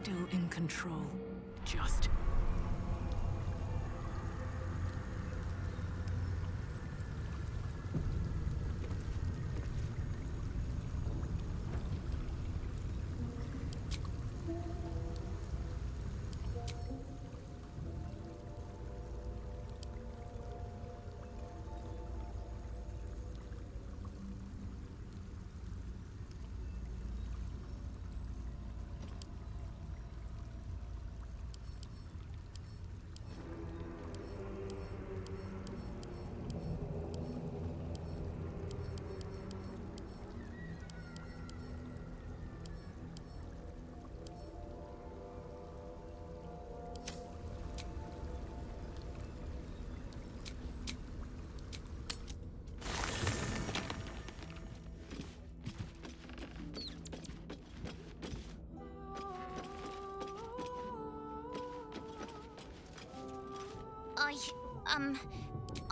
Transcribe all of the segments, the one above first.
Still in control. Just.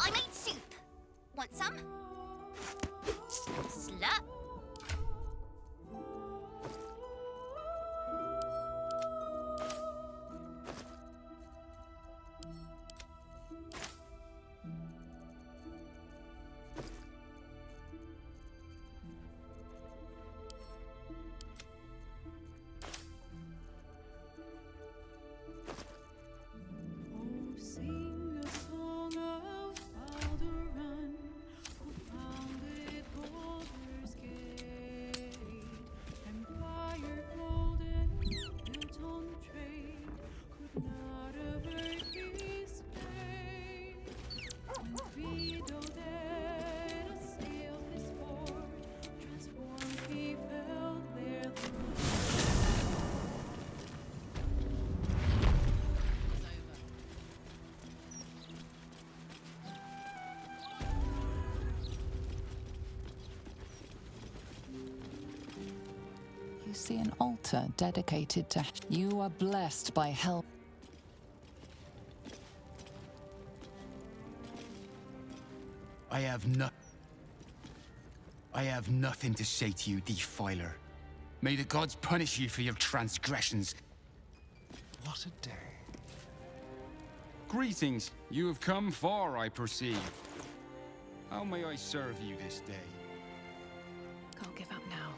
I made soup. Want some? Slut. Sing a song of Baldur, who founded Baldur's Gate. Empire golden, built on trade, could not avert his fate. Guido dead assailed his port, transformed he felt their You see an altar dedicated to... You are blessed by hell. I have nothing to say to you, defiler. May the gods punish you for your transgressions. What a day. Greetings. You have come far, I perceive. How may I serve you this day? Can't give up now.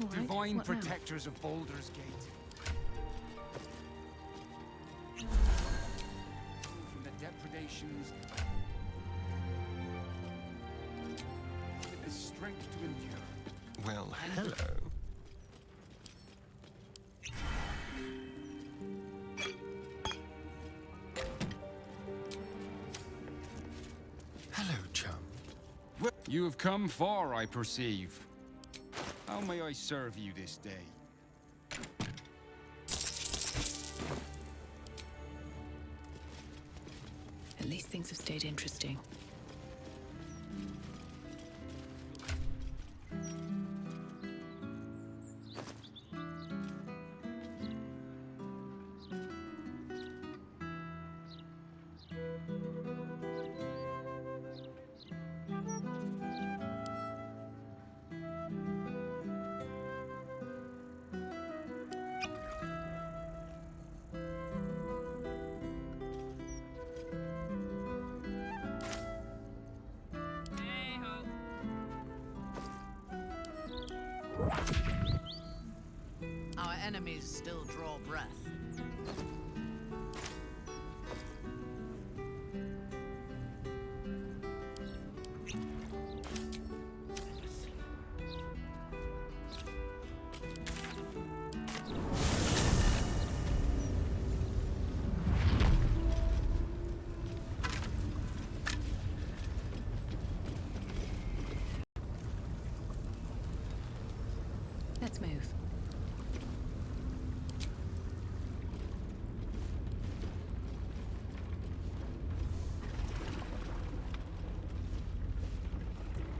All right, Divine what now? protectors of Baldur's Gate. From the depredations, with the strength to endure. Well, hello. Hello, chum. You have come far, I perceive. How may I serve you this day? At least things have stayed interesting. Our enemies still draw breath. Let's move.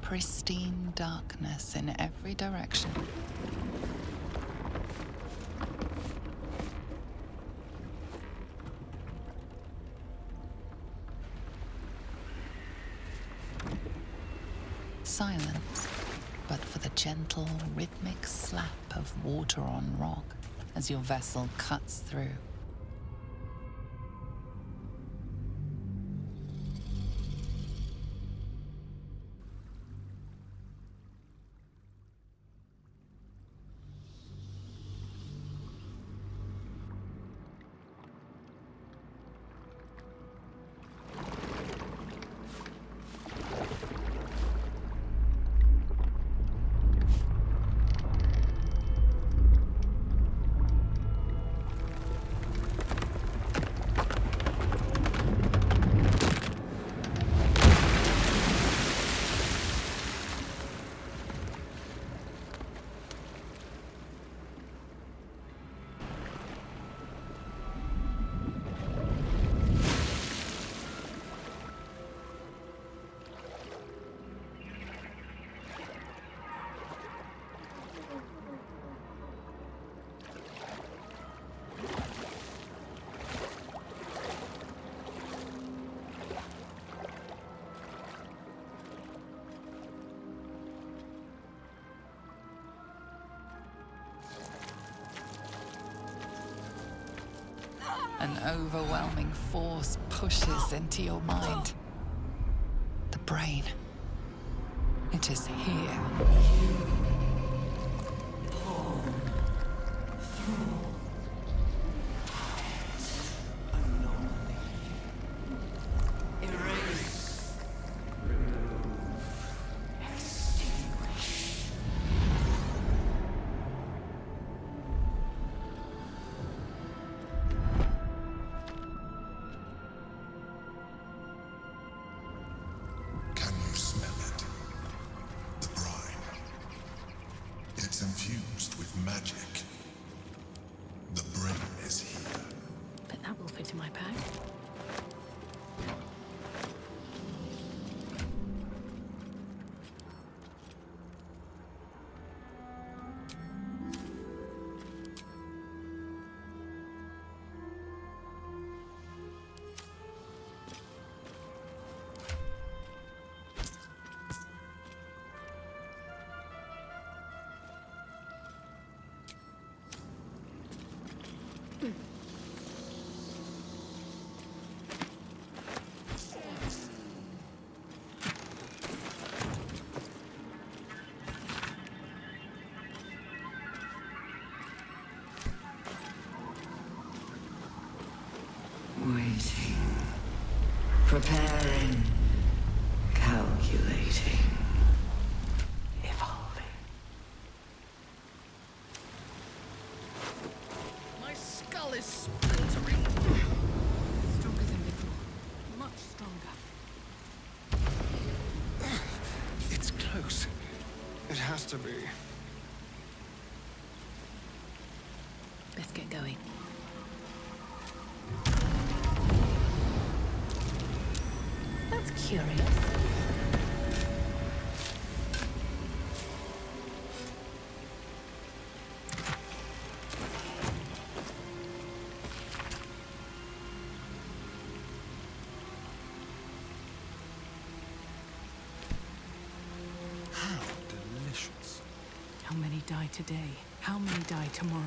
Pristine darkness in every direction. silence, but for the gentle, rhythmic slap of water on rock as your vessel cuts through. An overwhelming force pushes into your mind. The brain. It is here. Can you smell it? The brine. It's infused with magic. The brain is here. But that will fit in my pack. Waiting. Preparing. Calculating. Evolving. My skull is splintering. Stronger than before. Much stronger. It's close. It has to be. Let's get going. That's curious. How delicious. How many die today? How many die tomorrow?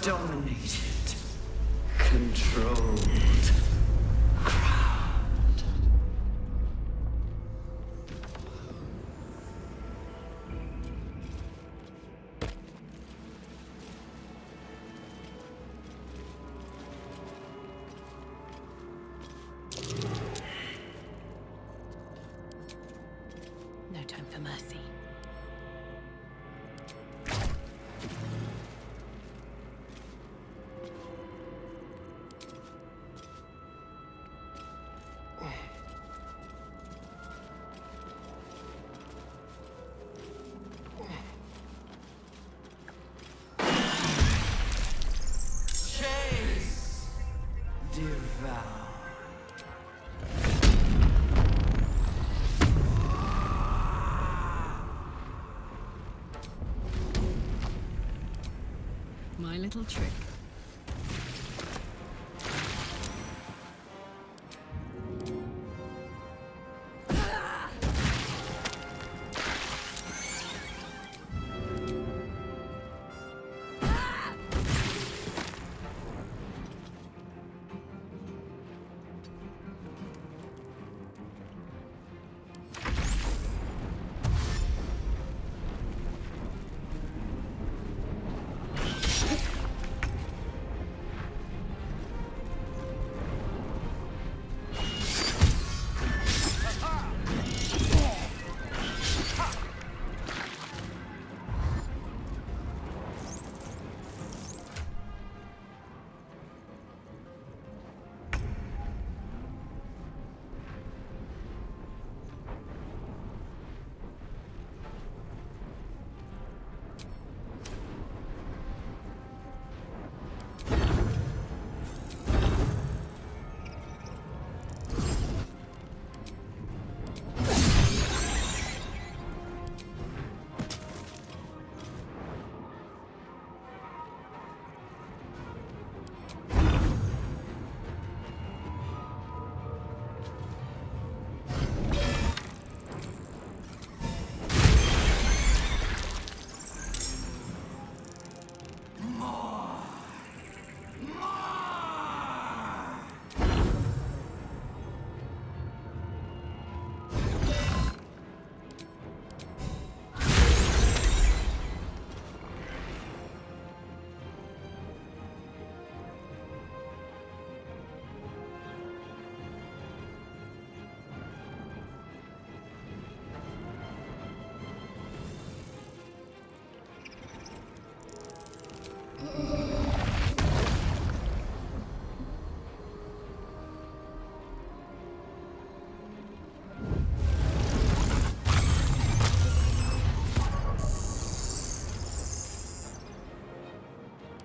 Dominated. Controlled. Crowned. No time for mercy. Chase. Devour. My little trick.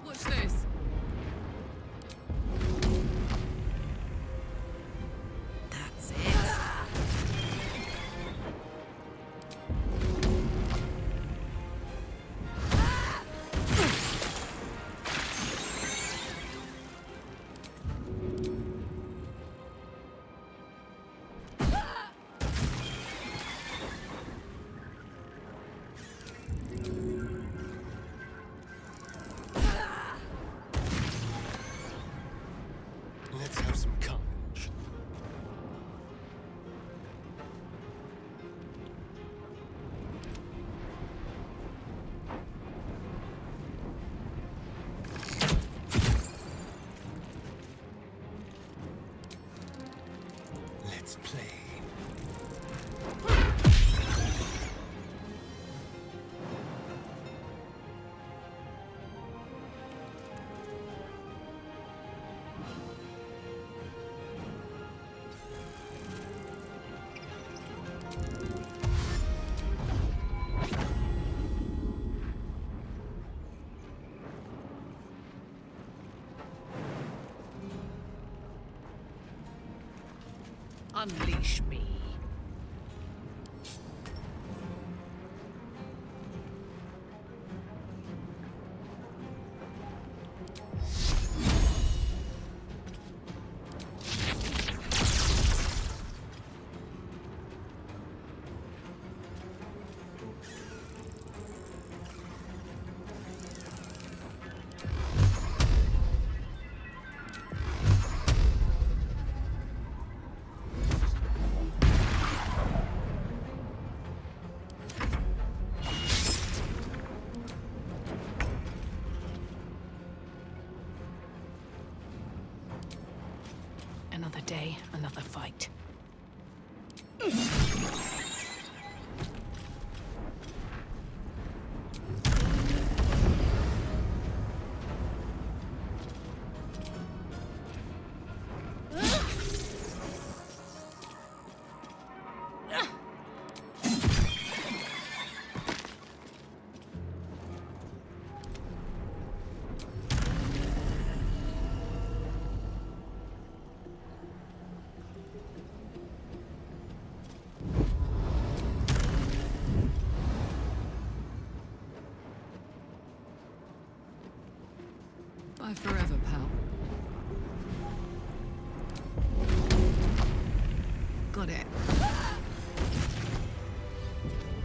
What's this? That's it. Let's have some carnage. Let's play. Unleash me. Another day, another fight. Bye forever, pal. Got it.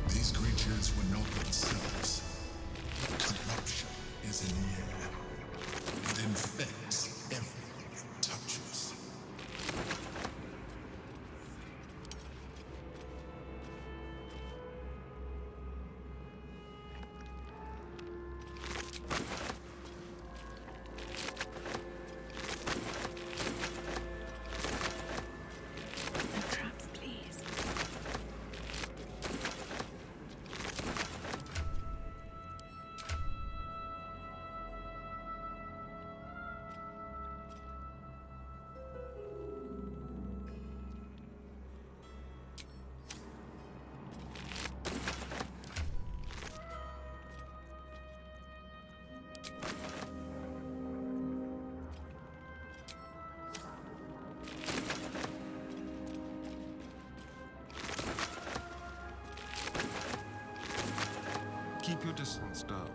These creatures were not themselves. Corruption is in the air. It infects everything it touches. No traps, please. Keep your distance, darling.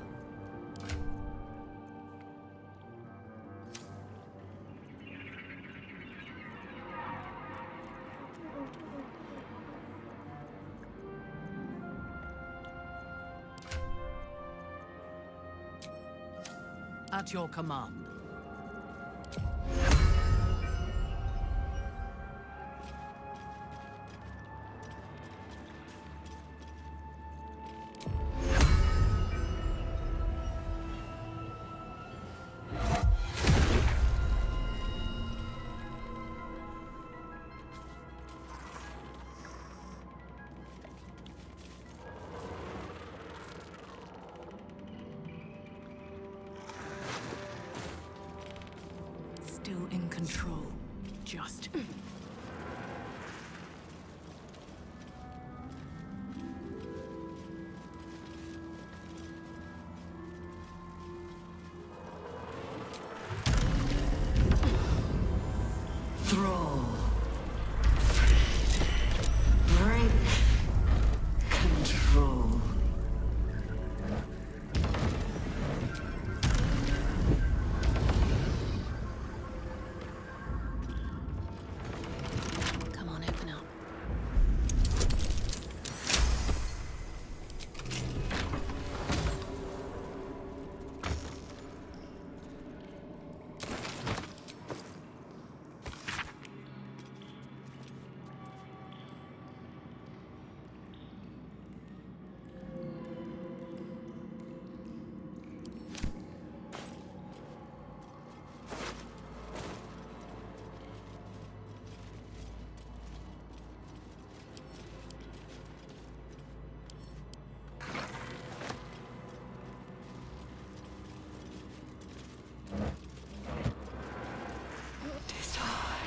At your command. Still in control. Just. Thrall. Break control. Come on, open up.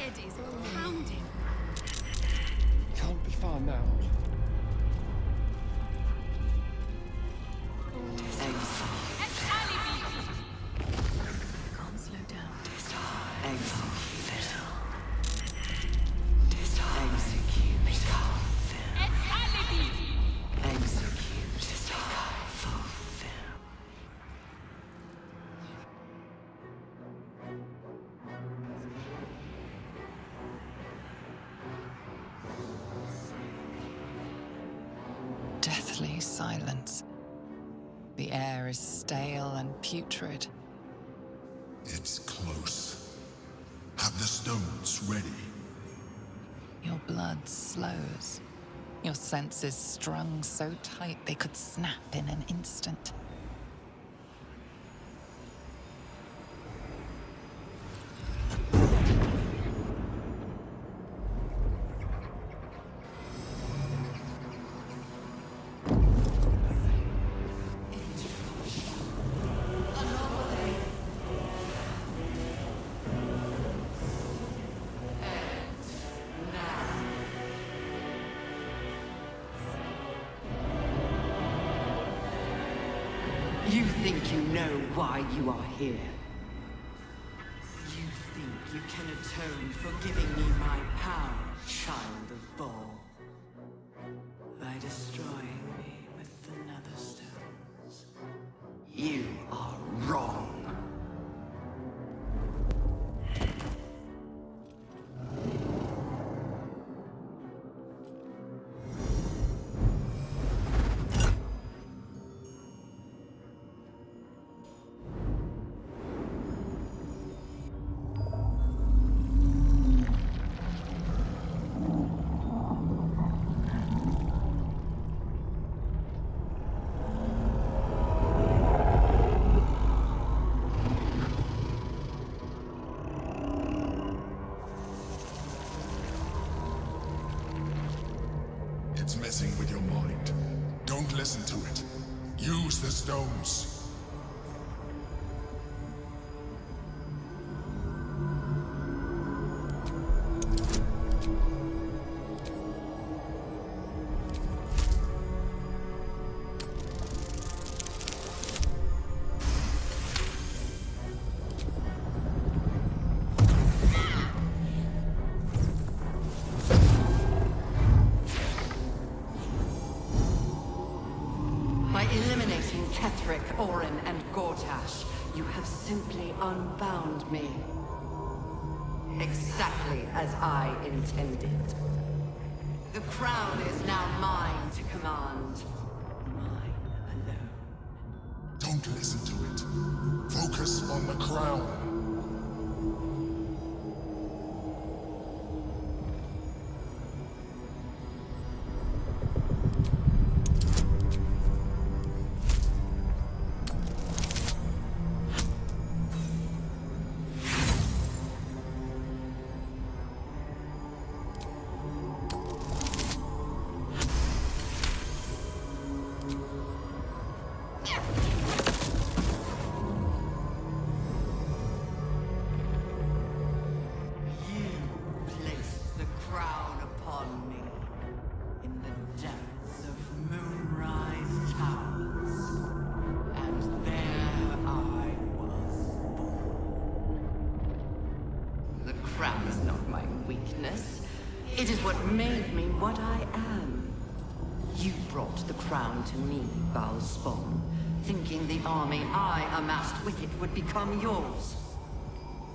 Head is pounding. Can't be far now. Can't slow down. Deathly silence. The air is stale and putrid. It's close. Have the stones ready. Your blood slows. Your senses strung so tight they could snap in an instant. think you know why you are here? You think you can atone for giving me my power, child of Baal? By destroying me with the nether stones? You are wrong. It's messing with your mind. Don't listen to it. Use the stones. By eliminating Ketheric, Orin, and Gortash, you have simply unbound me. Exactly as I intended. The crown is now mine to command. Mine alone. Don't listen to it. Focus on the crown. It is what made me what I am. You brought the crown to me, Baldur, thinking the army I amassed with it would become yours.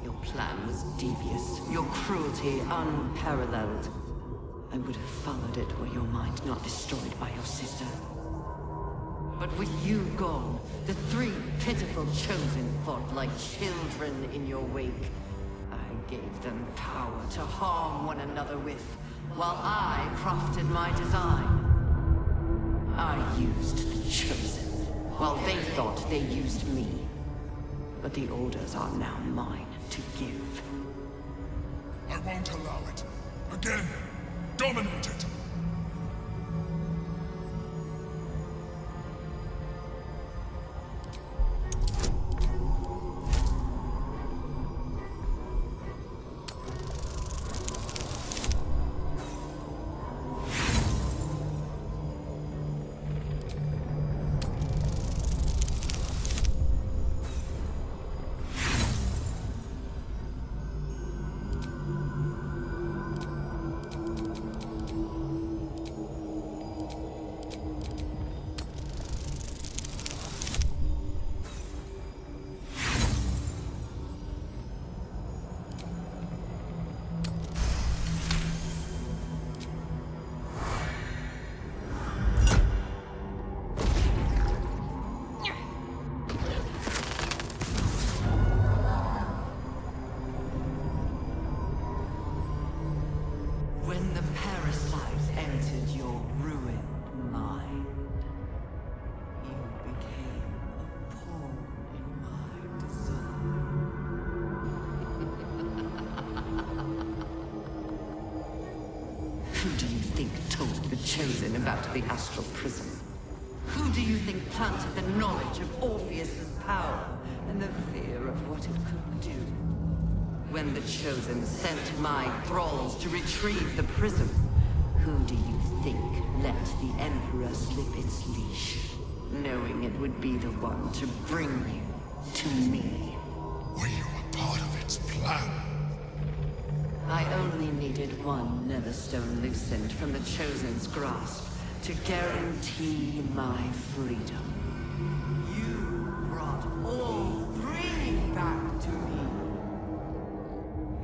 Your plan was devious, your cruelty unparalleled. I would have followed it were your mind not destroyed by your sister. But with you gone, the three pitiful chosen fought like children in your wake. I gave them power to harm one another with, while I crafted my design. I used the chosen, while they thought they used me. But the orders are now mine to give. I won't allow it. Again, dominate it. When the parasite entered your ruined mind, you became a pawn in my design. Who do you think told the Chosen about the astral prism? Who do you think planted the knowledge of Orpheus's power and the fear of what it could do? When the Chosen sent my thralls to retrieve the prism, who do you think let the Emperor slip its leash? knowing it would be the one to bring you to me. Were you a part of its plan? I only needed one Netherstone loosened from the Chosen's grasp to guarantee my freedom. You brought all three back to me.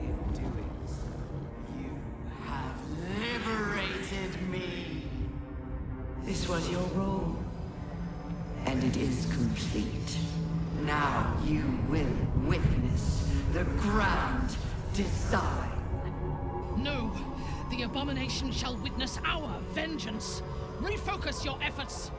In doing so, you have liberated me. This was your role, and it is complete. Now you will witness the grand design. No! The abomination shall witness our vengeance! Refocus your efforts!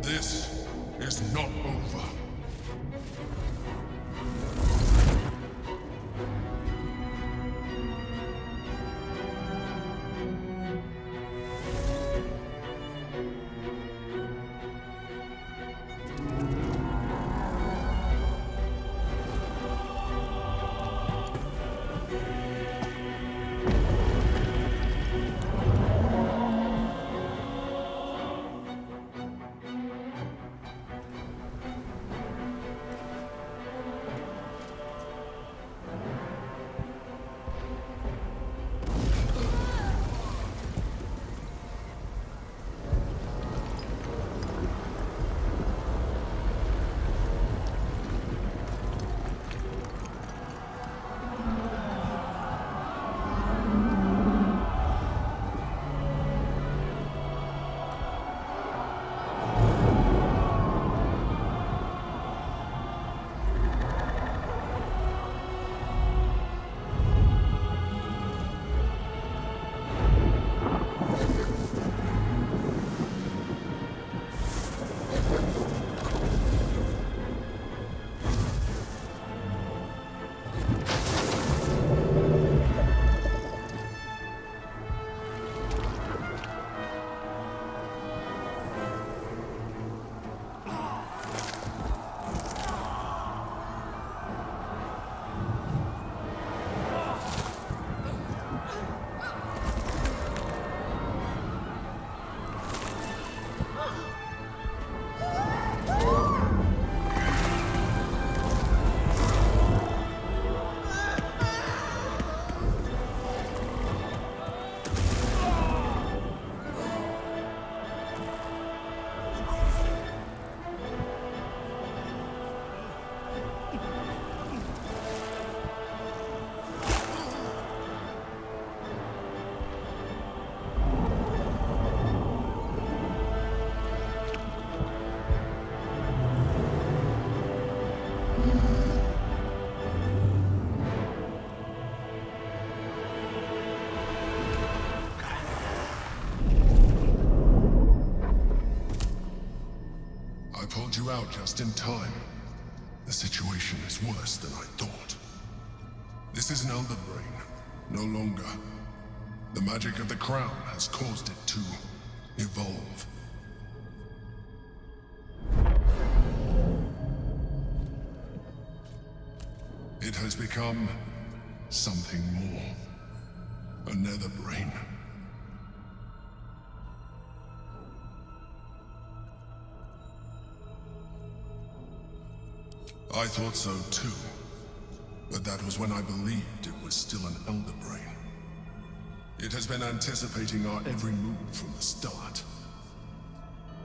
This is not over. Pulled you out just in time. The situation is worse than I thought. This is an Elder Brain, no longer. The magic of the crown has caused it to evolve. become something more. A nether brain. I thought so too, but that was when I believed it was still an elder brain. It has been anticipating our every move from the start.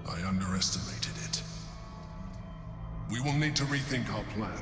I underestimated it. We will need to rethink our plan.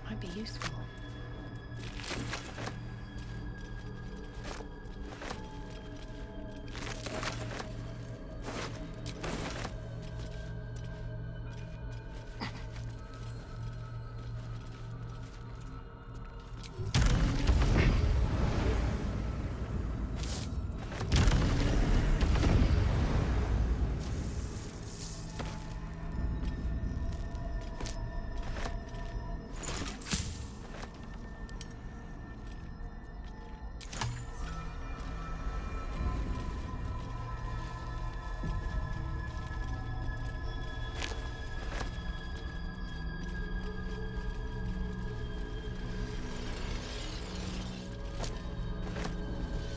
Might be useful.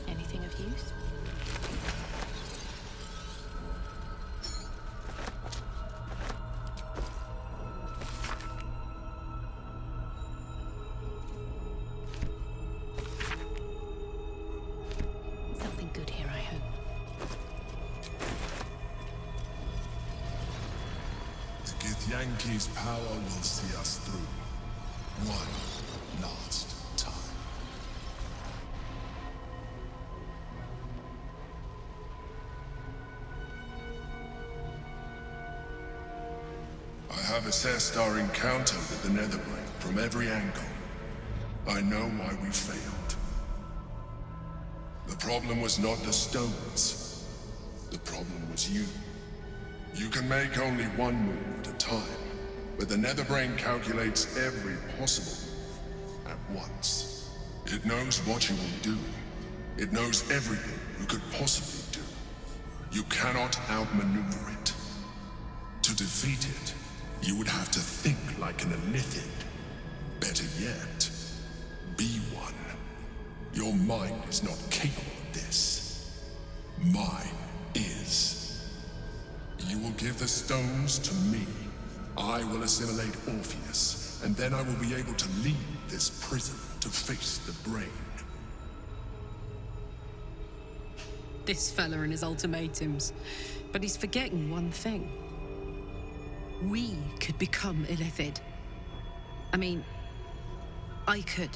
Anything of use? Something good here, I hope. The Githyanki's power will see us through. One last time. I have assessed our encounter with the Netherbrain from every angle. I know why we failed. The problem was not the stones. The problem was you. You can make only one move at a time, but the Netherbrain calculates every possible move at once. It knows what you will do. It knows everything you could possibly do. You cannot outmaneuver it. To defeat it, you would have to think like an Elithid. Better yet, be one. Your mind is not capable of this. Mine is. You will give the stones to me. I will assimilate Orpheus, and then I will be able to leave this prison to face the brain. This fella and his ultimatums. But he's forgetting one thing. We could become Illithid. I mean, I could.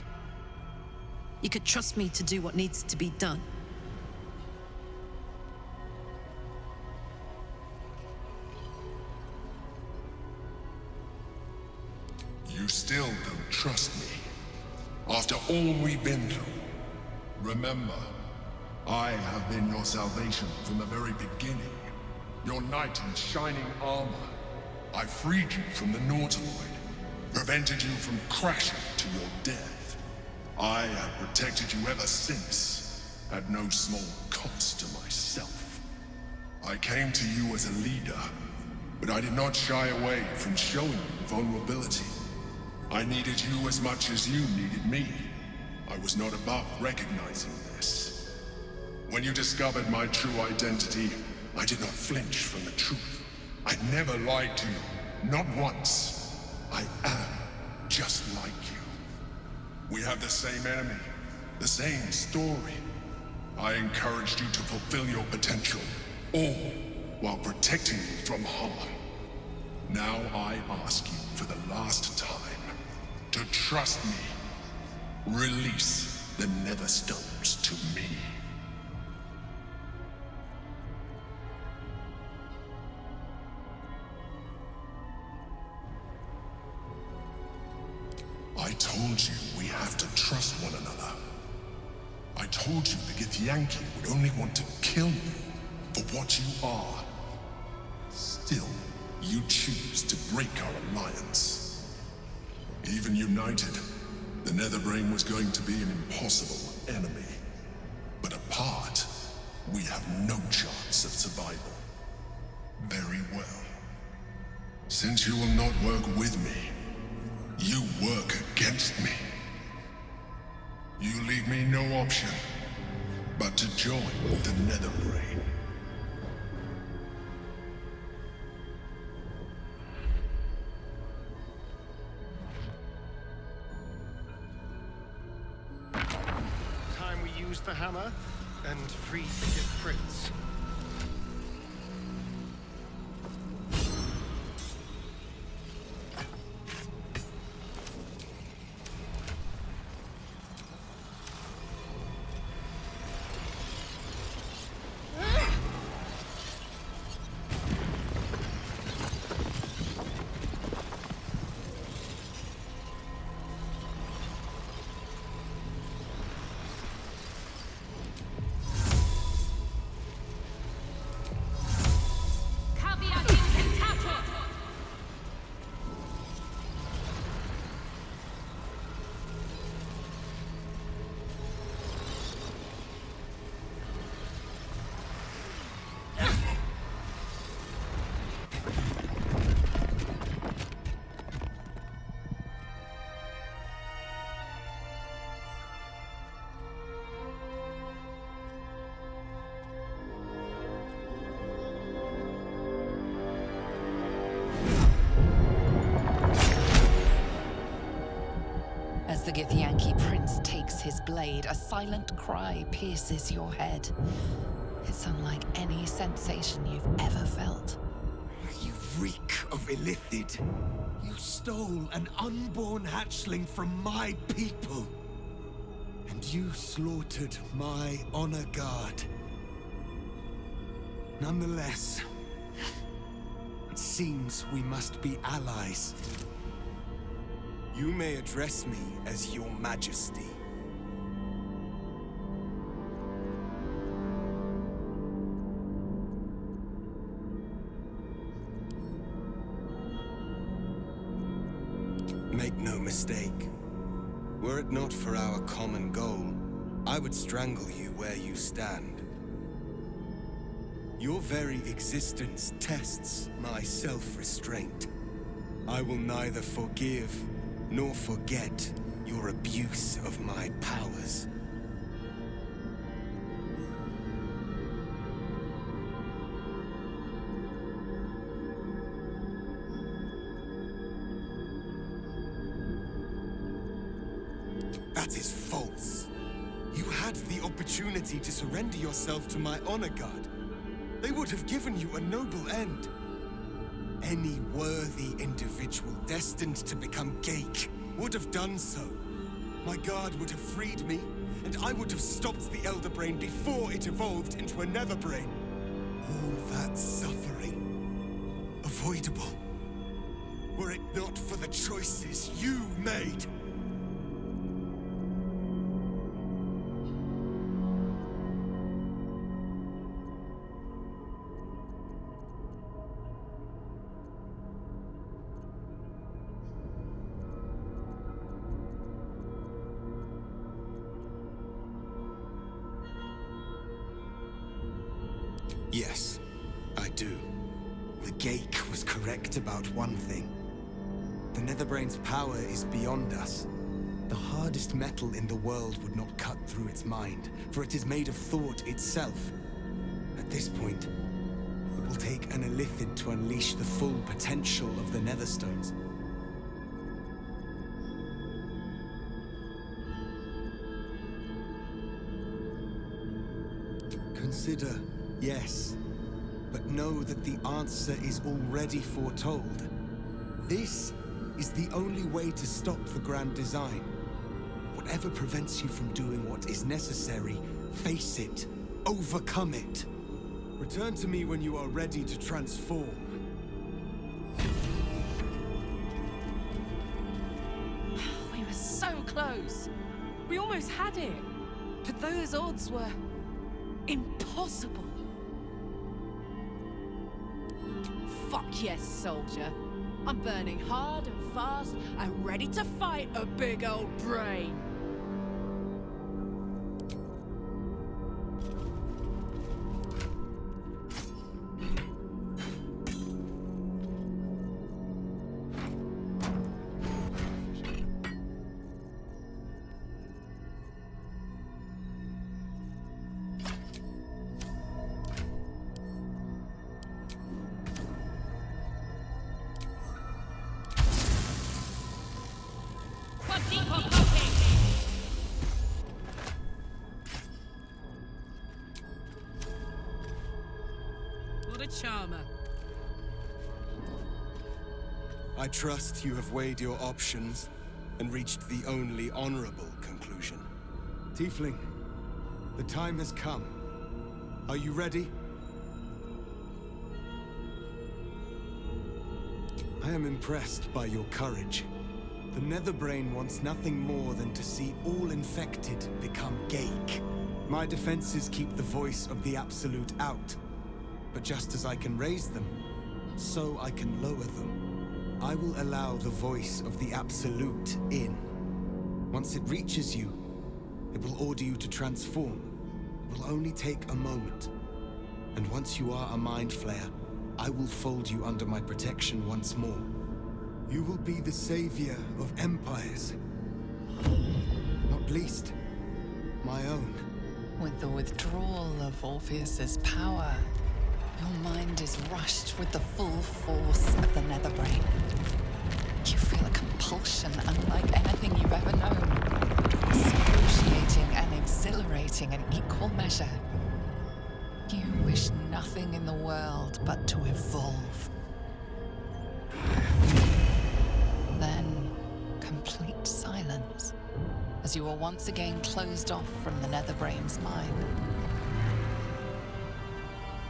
You could trust me to do what needs to be done. You still don't trust me. After all we've been through. Remember, I have been your salvation from the very beginning. Your knight in shining armor. I freed you from the Nautiloid, prevented you from crashing to your death. I have protected you ever since, at no small cost to myself. I came to you as a leader, but I did not shy away from showing you vulnerability. I needed you as much as you needed me. I was not above recognizing this. When you discovered my true identity, I did not flinch from the truth. I never lied to you, not once. I am just like you. We have the same enemy, the same story. I encouraged you to fulfill your potential, all while protecting you from harm. Now I ask you for the last time to trust me. Release the Netherstones to me. I told you we have to trust one another. I told you the Githyanki would only want to kill you for what you are. Still, you choose to break our alliance. Even united, the Netherbrain was going to be an impossible enemy. But apart, we have no chance of survival. Very well. Since you will not work with me, you work against me. You leave me no option but to join the Netherbrain. Time we use the hammer and free the prince. As the Githyanki prince takes his blade, a silent cry pierces your head. It's unlike any sensation you've ever felt. You reek of Illithid. You stole an unborn hatchling from my people. And you slaughtered my honor guard. Nonetheless, it seems we must be allies. You may address me as your majesty. Make no mistake. Were it not for our common goal, I would strangle you where you stand. Your very existence tests my self-restraint. I will neither forgive nor forget your abuse of my powers. That is false. You had the opportunity to surrender yourself to my honor guard. They would have given you a noble end. Any worthy individual destined to become Geik would have done so. My guard would have freed me, and I would have stopped the Elder Brain before it evolved into a Nether Brain. All that suffering, avoidable, were it not for the choices you made. Yes, I do. The Geik was correct about one thing. The Netherbrain's power is beyond us. The hardest metal in the world would not cut through its mind, for it is made of thought itself. At this point, it will take an Illithid to unleash the full potential of the Netherstones. Consider, yes, know that the answer is already foretold. This is the only way to stop the grand design. Whatever prevents you from doing what is necessary, face it. Overcome it. Return to me when you are ready to transform. We were so close. We almost had it. But those odds were impossible. Fuck yes, soldier. I'm burning hard and fast and ready to fight a big old brain. What a charmer. I trust you have weighed your options and reached the only honorable conclusion. Tiefling, the time has come. Are you ready? I am impressed by your courage. The Netherbrain wants nothing more than to see all infected become Gaik. My defenses keep the voice of the Absolute out. But just as I can raise them, so I can lower them. I will allow the voice of the Absolute in. Once it reaches you, it will order you to transform. It will only take a moment. And once you are a Mind Flayer, I will fold you under my protection once more. You will be the savior of empires. Not least, my own. With the withdrawal of Orpheus's power, your mind is rushed with the full force of the Netherbrain. You feel a compulsion unlike anything you've ever known. Excruciating and exhilarating in equal measure. You wish nothing in the world but to evolve. Then, complete silence, as you are once again closed off from the Netherbrain's mind.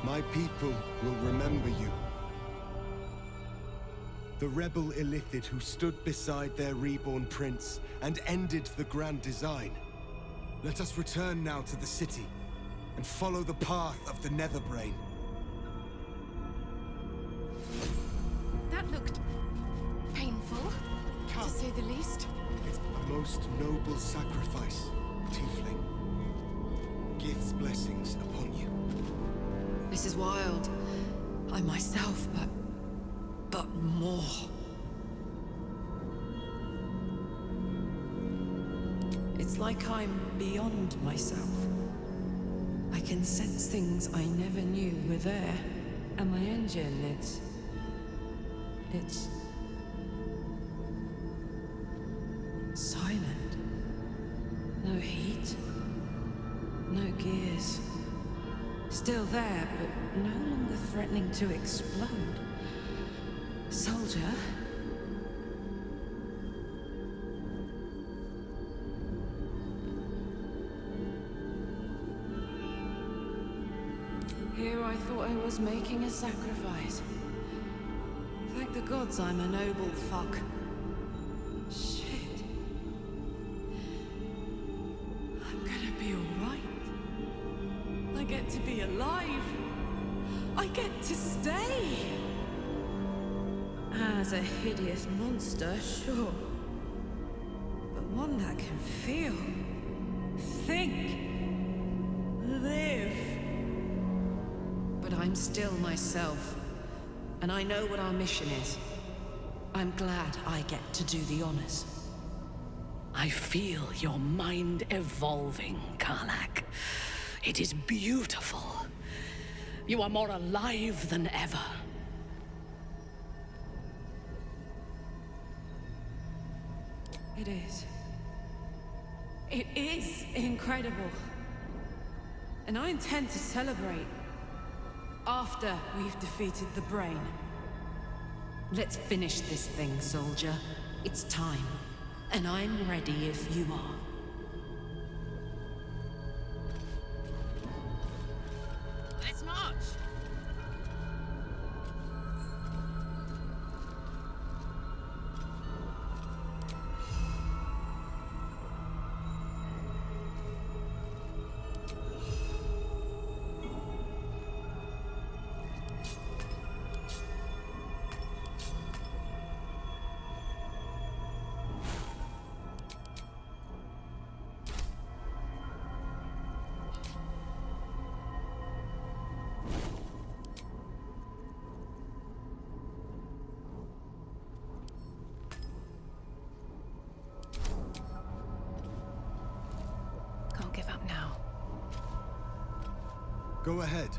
My people will remember you. The rebel Illithid who stood beside their reborn prince and ended the grand design. Let us return now to the city and follow the path of the Netherbrain. That looked painful, to say the least. It's a most noble sacrifice, Tiefling. Gith's blessings upon you. This is wild. I myself, but more. It's like I'm beyond myself. I can sense things I never knew were there. And my engine, it's silent. No heat. No gears. Still there, but no longer threatening to explode. Soldier? Here I thought I was making a sacrifice. Thank the gods I'm a noble fuck. Shit. I'm gonna be alright. I get to be alive. I get to stay. As a hideous monster, sure. But one that can feel, think, live. But I'm still myself. And I know what our mission is. I'm glad I get to do the honors. I feel your mind evolving, Karlach. It is beautiful. You are more alive than ever. It is. It is incredible. And I intend to celebrate. After we've defeated the brain. Let's finish this thing, soldier. It's time. And I'm ready if you are. Let's march! Can't give up now. Go ahead.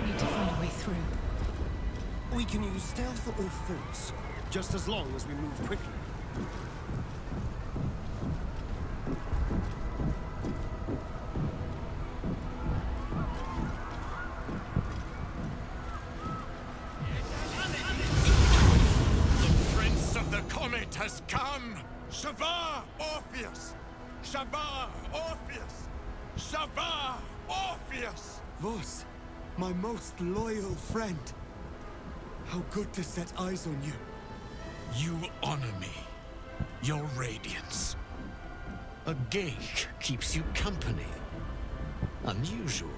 Need to find a way through. We can use stealth or force, just as long as we move quickly. The Prince of the Comet has come! Shabbat Orpheus! Shabbat Orpheus! Shabbat Orpheus! Vos, my most loyal friend. How good to set eyes on you. You honor me. Your radiance. A geik keeps you company. Unusual.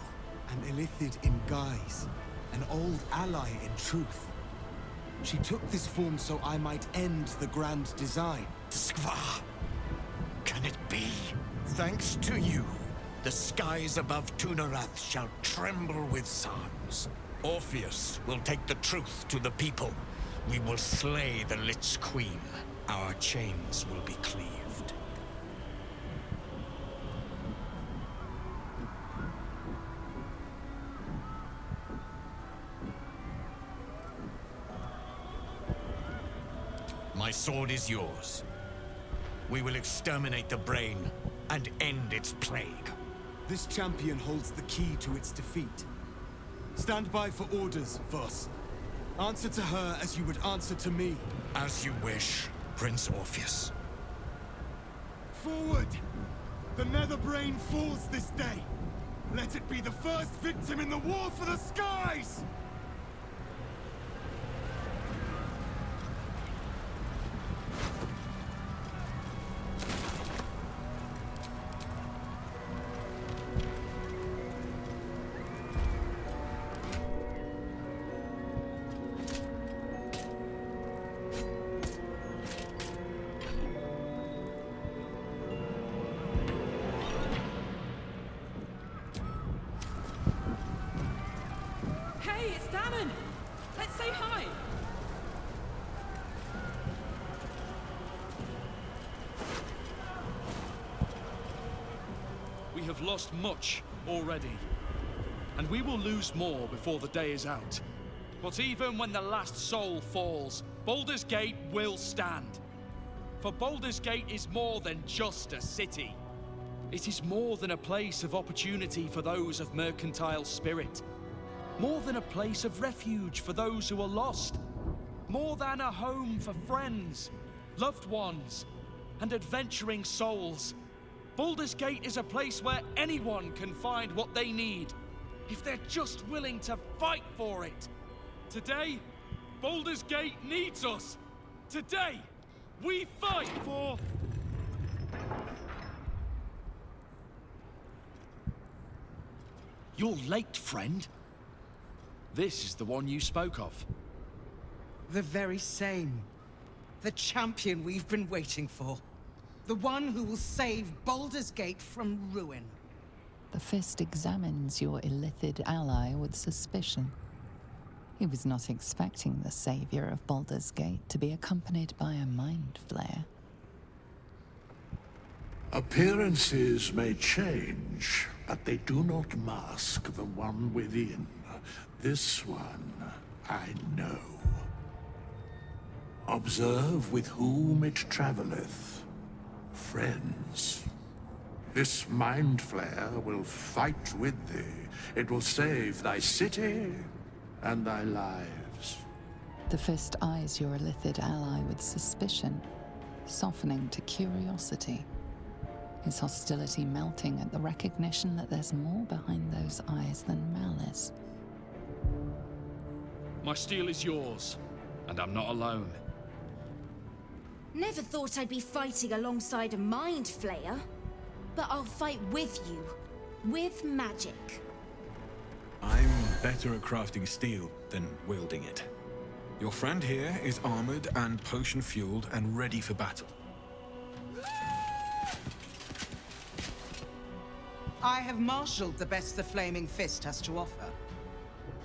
An Illithid in guise. An old ally in truth. She took this form so I might end the grand design. Skva! Can it be? Thanks to you, the skies above Tunarath shall tremble with psalms. Orpheus will take the truth to the people. We will slay the Lich Queen. Our chains will be cleaved. My sword is yours. We will exterminate the brain and end its plague. This champion holds the key to its defeat. Stand by for orders, Vos. Answer to her as you would answer to me. As you wish, Prince Orpheus. Forward! The Netherbrain falls this day. Let it be the first victim in the war for the skies! Hey, it's Damon! Let's say hi! We have lost much already, and we will lose more before the day is out. But even when the last soul falls, Baldur's Gate will stand. For Baldur's Gate is more than just a city. It is more than a place of opportunity for those of mercantile spirit. More than a place of refuge for those who are lost. More than a home for friends, loved ones, and adventuring souls. Baldur's Gate is a place where anyone can find what they need, if they're just willing to fight for it. Today, Baldur's Gate needs us. Today, we fight for... You're late, friend. This is the one you spoke of. The very same. The champion we've been waiting for. The one who will save Baldur's Gate from ruin. The Fist examines your illithid ally with suspicion. He was not expecting the savior of Baldur's Gate to be accompanied by a mind flayer. Appearances may change, but they do not mask the one within. This one, I know. Observe with whom it traveleth. Friends. This mind flare will fight with thee. It will save thy city and thy lives. The Fist eyes your illithid ally with suspicion, softening to curiosity. His hostility melting at the recognition that there's more behind those eyes than malice. My steel is yours, and I'm not alone. Never thought I'd be fighting alongside a mind flayer. But I'll fight with you. With magic. I'm better at crafting steel than wielding it. Your friend here is armored and potion-fueled and ready for battle. I have marshaled the best the Flaming Fist has to offer.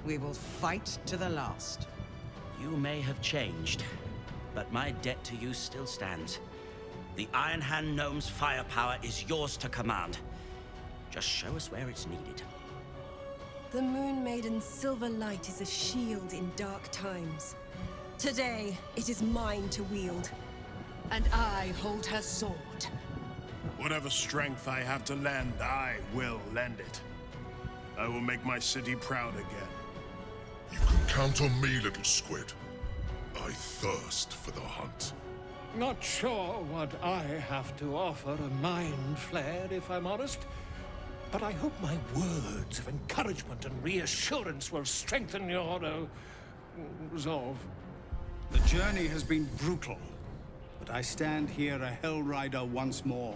We will fight to the last. You may have changed, but my debt to you still stands. The Iron Hand Gnome's firepower is yours to command. Just show us where it's needed. The Moon Maiden's silver light is a shield in dark times. Today, it is mine to wield. And I hold her sword. Whatever strength I have to lend, I will lend it. I will make my city proud again. You can count on me, little squid. I thirst for the hunt. Not sure what I have to offer a mind flare, if I'm honest. But I hope my words of encouragement and reassurance will strengthen your resolve. The journey has been brutal, but I stand here a Hell Rider once more.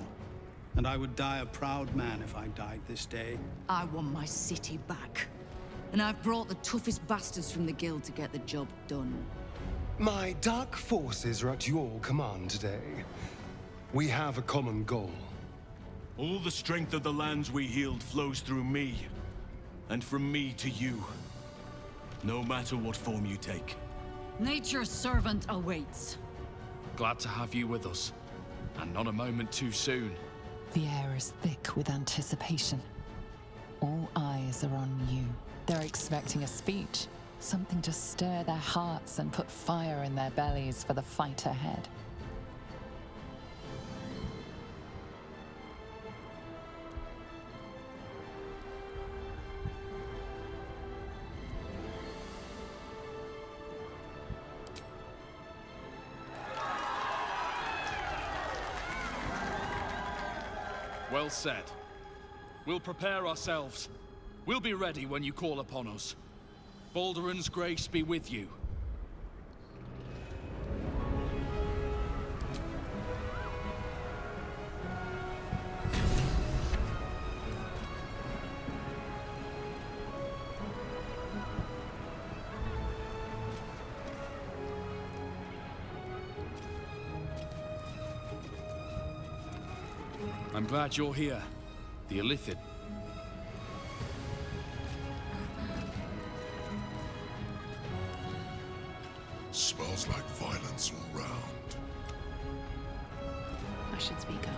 And I would die a proud man if I died this day. I want my city back. And I've brought the toughest bastards from the guild to get the job done. My dark forces are at your command today. We have a common goal. All the strength of the lands we healed flows through me, and from me to you. No matter what form you take. Nature's servant awaits. Glad to have you with us, and not a moment too soon. The air is thick with anticipation. All eyes are on you. They're expecting a speech, something to stir their hearts and put fire in their bellies for the fight ahead. Well said. We'll prepare ourselves. We'll be ready when you call upon us. Balduran's grace be with you. I'm glad you're here. The Illithid. Smells like violence all round. I should speak up.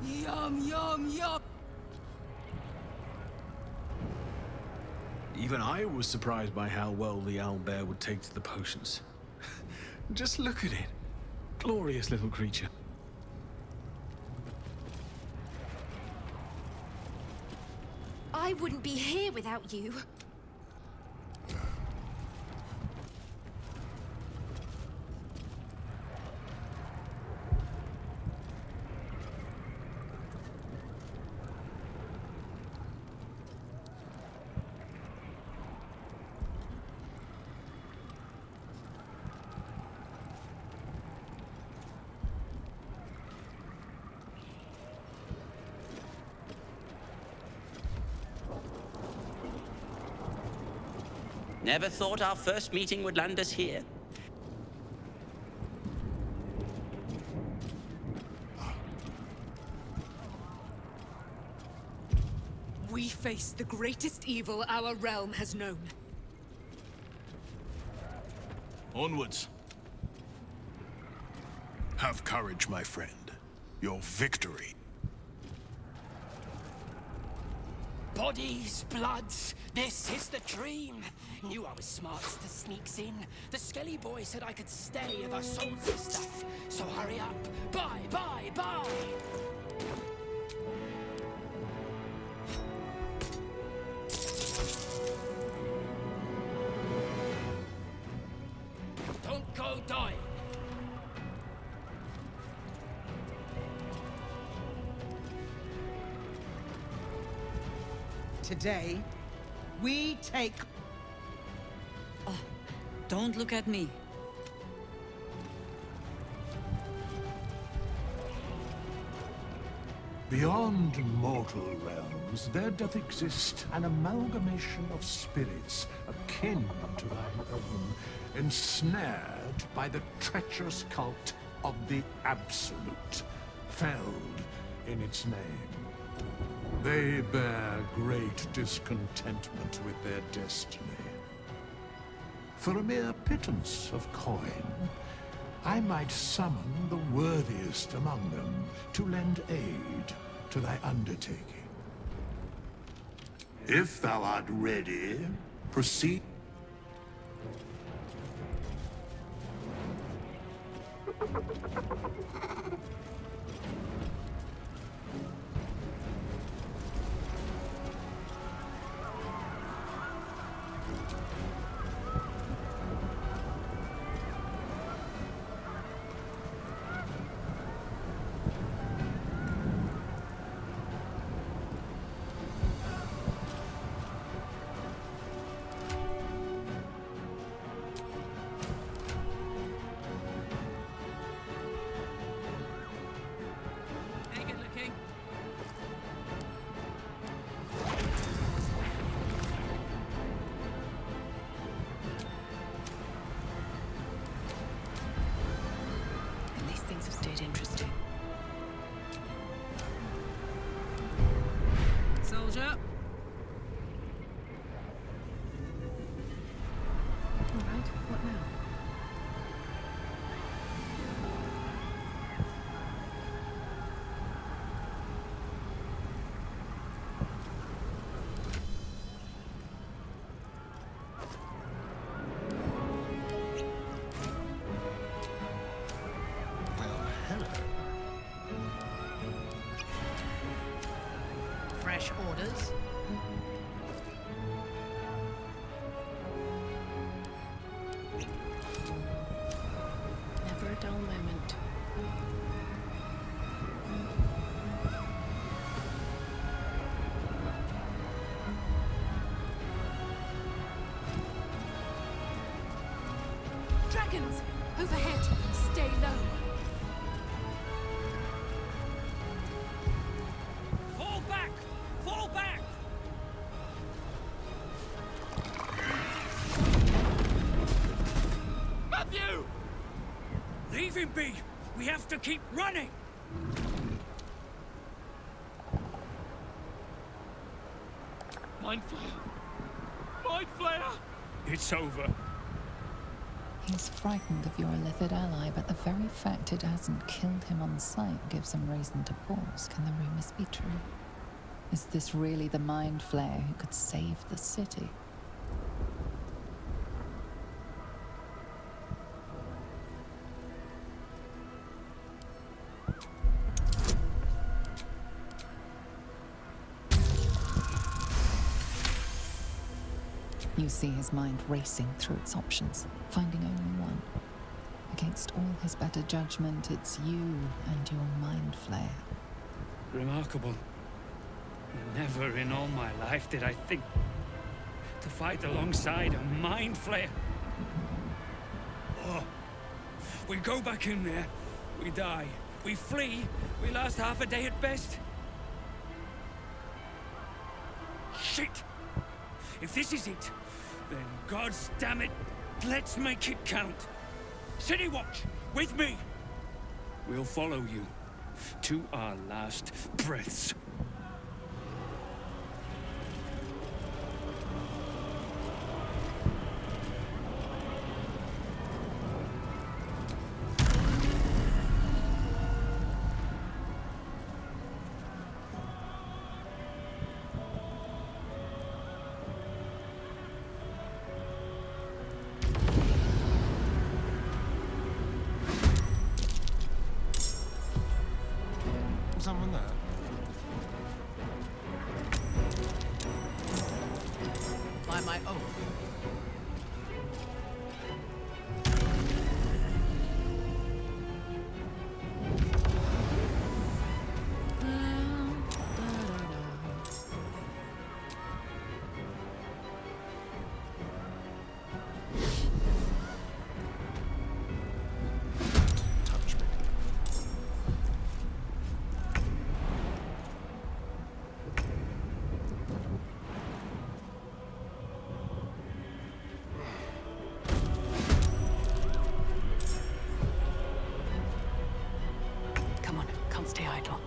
Yum, yum, yum! Even I was surprised by how well the owlbear would take to the potions. Just look at it. Glorious little creature. I wouldn't be here without you. Never thought our first meeting would land us here? We face the greatest evil our realm has known. Onwards. Have courage, my friend. Your victory. Bodies, bloods, this is the dream. Knew I was smart to sneaks in. The Skelly boy said I could stay if I sold some stuff. So hurry up. Bye, bye, bye. Don't go dying. Today, we take... Oh, don't look at me. Beyond mortal realms, there doth exist an amalgamation of spirits akin to thine own, ensnared by the treacherous cult of the Absolute, felled in its name. They bear great discontentment with their destiny. For a mere pittance of coin, I might summon the worthiest among them to lend aid to thy undertaking. If thou art ready, proceed. Interesting. Soldier. All right, what now? Fresh orders? Never a dull moment. Dragons! Overhead! Stay low! Fall back! Fall back! Matthew! Leave him be! We have to keep running! Mind Flayer! Mind Flayer! It's over. He's frightened of your illithid ally, but the very fact it hasn't killed him on sight gives him reason to pause. Can the rumors be true? Is this really the Mind Flayer who could save the city? You see his mind racing through its options, finding only one. Against all his better judgment, it's you and your Mind Flayer. Remarkable. Never in all my life did I think to fight alongside a Mind Flayer. Oh. We go back in there, we die. We flee, we last half a day at best. Shit! If this is it, Then, gods damn it, let's make it count. City Watch, with me! We'll follow you to our last breaths. Someone there? By my oath. Come on, can't stay idle.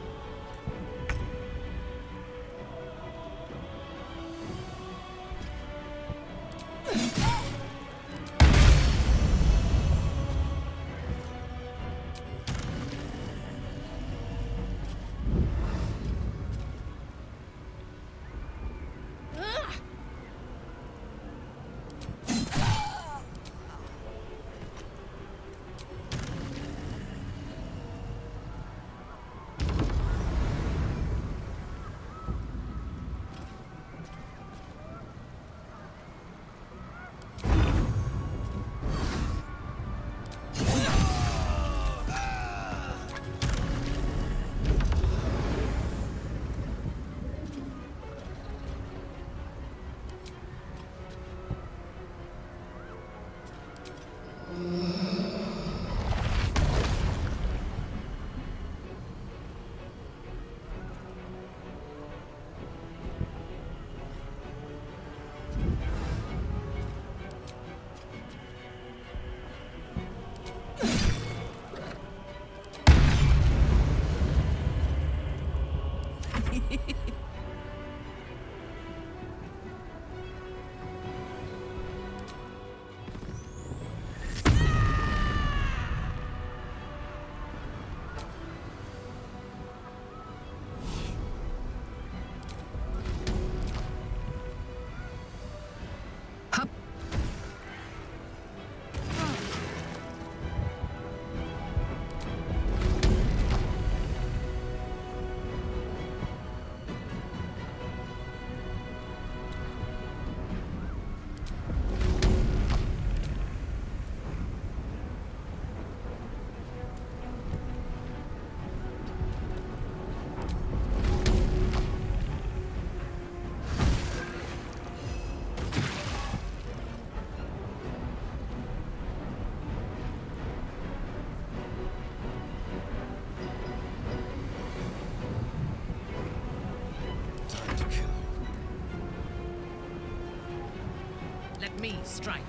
Let me strike.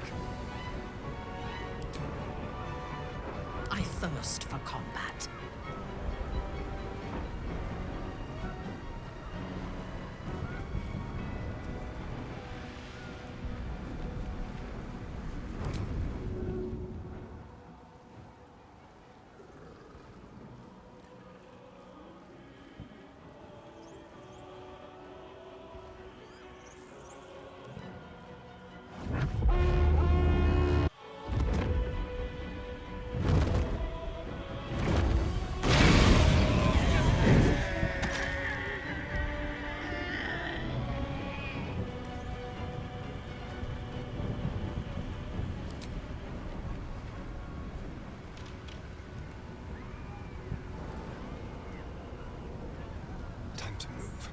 I thirst for combat. Time to move.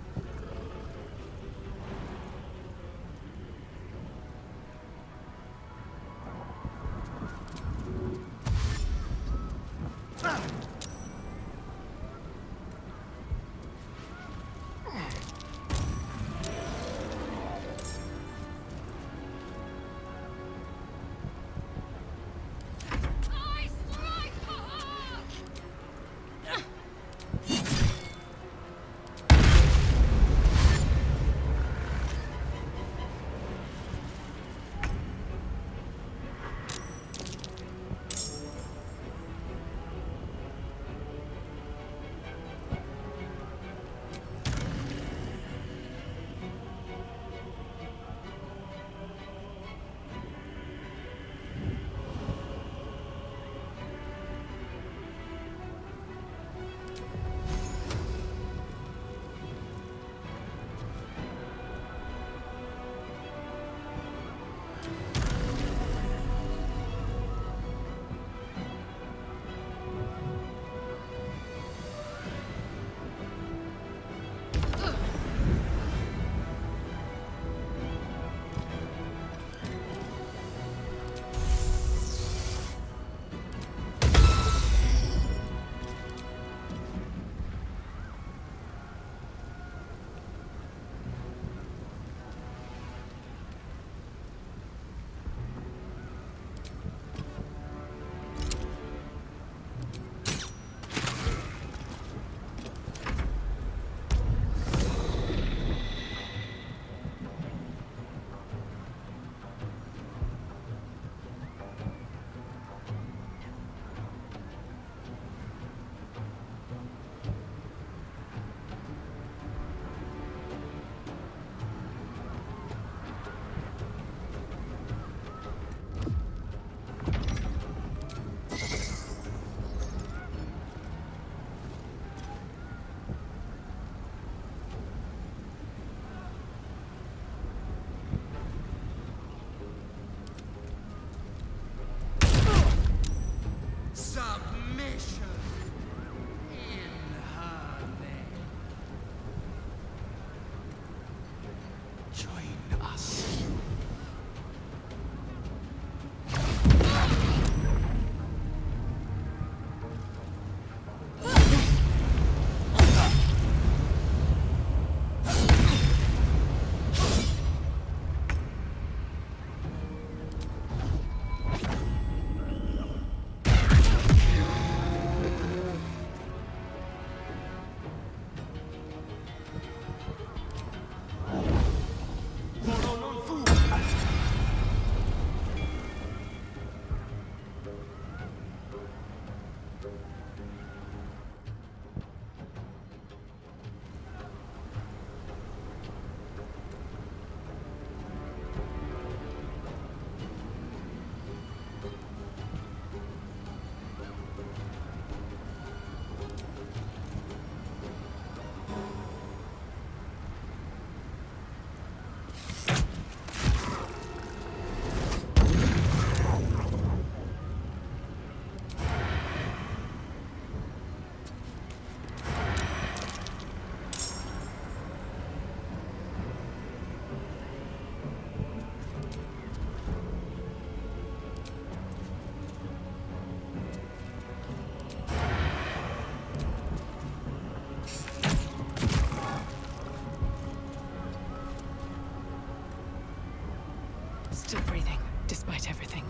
Still breathing, despite everything.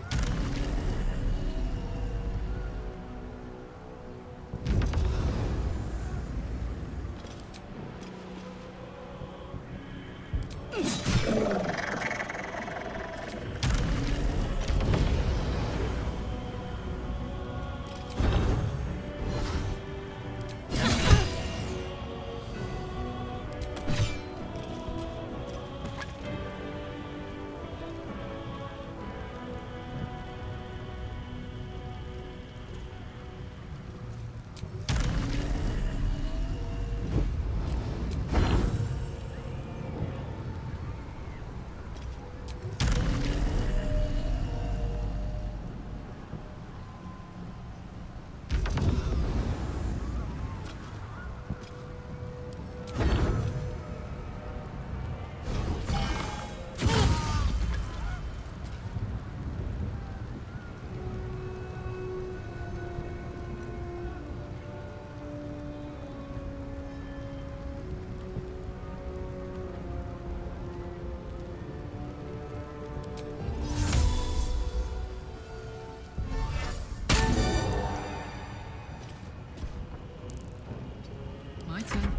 My turn.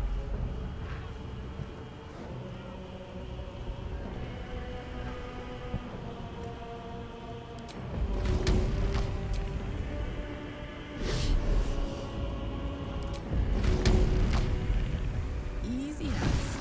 Easy as.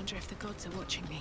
Wonder if the gods are watching me.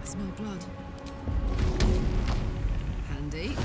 I smell blood. Handy.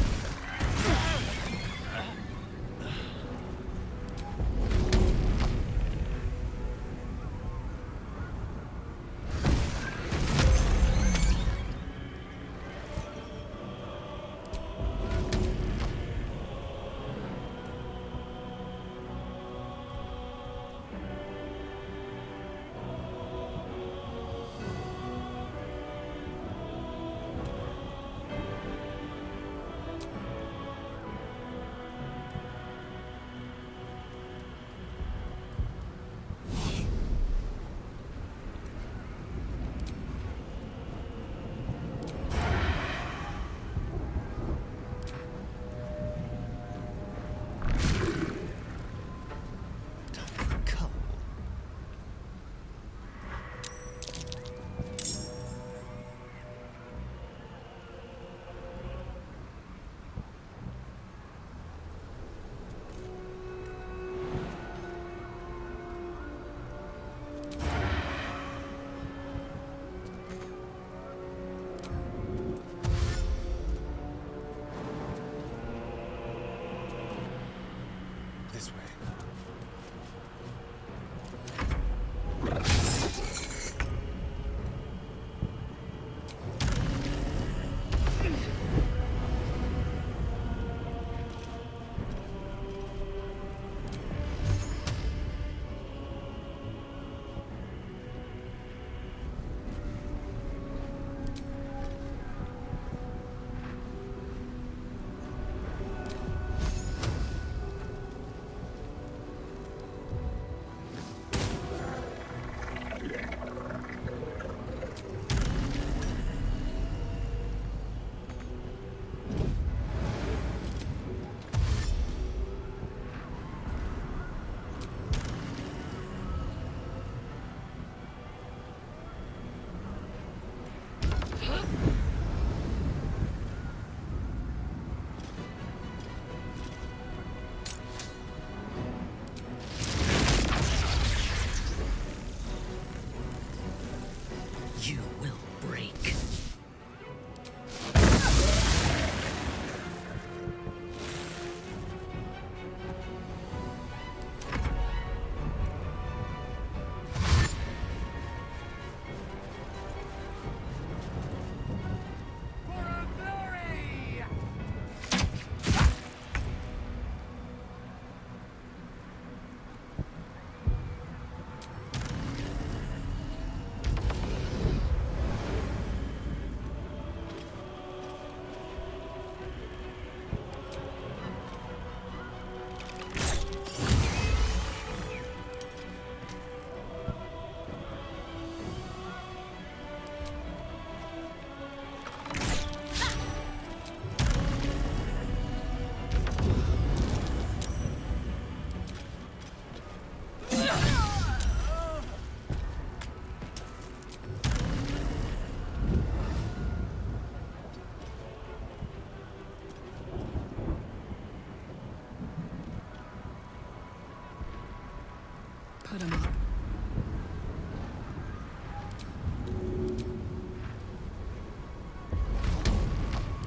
put 'em up.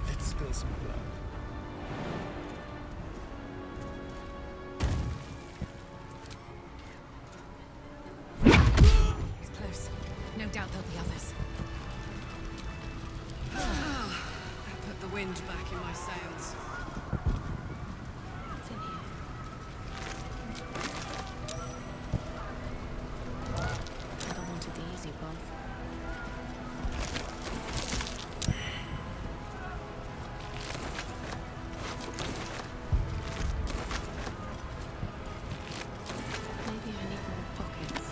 Let's spill some blood. It's close. No doubt there'll be others. That put the wind back in my sails. What's in here? I wanted the easy path. Maybe I need more pockets.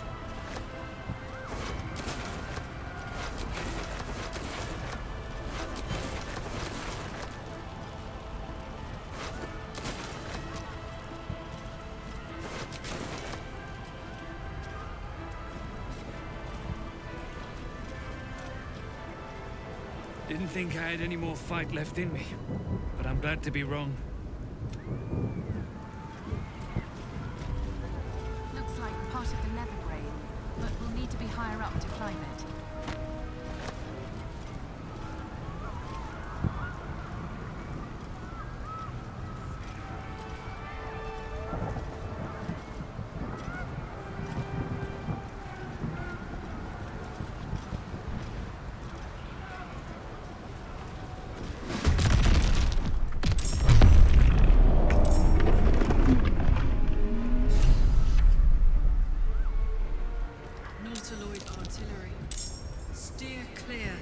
Didn't think I had any more fight left in me, but I'm glad to be wrong. Looks like part of the nether brain, but we'll need to be higher up to climb it. Nautiloid artillery. Steer clear.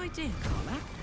idea, Carla.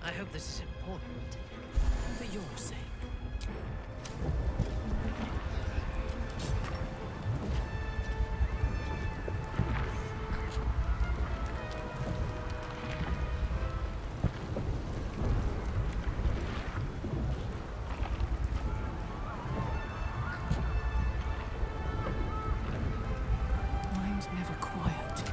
I hope this is important. For your sake. Mine's never quiet.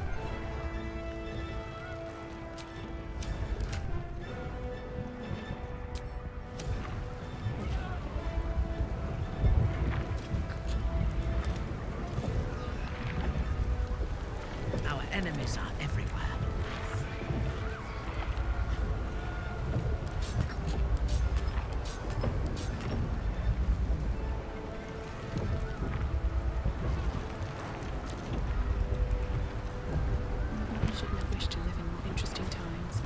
Our enemies are everywhere. Shouldn't have wished to live in more interesting times.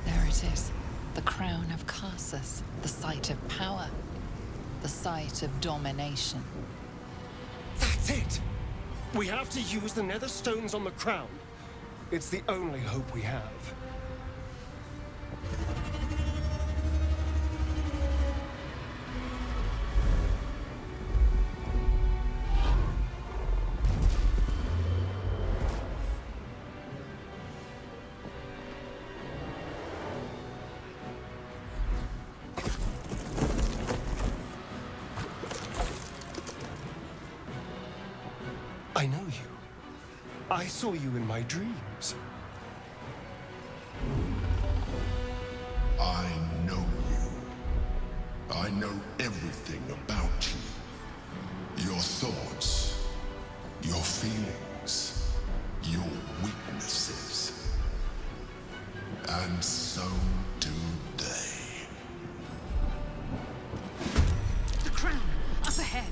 There it is. The crown of Karsus. The site of power. The site of domination. That's it! We have to use the nether stones on the crown. It's the only hope we have. I know you. I saw you in my dreams. I know you. I know everything about you. Your thoughts, your feelings, your weaknesses. And so do they. The crown, up ahead.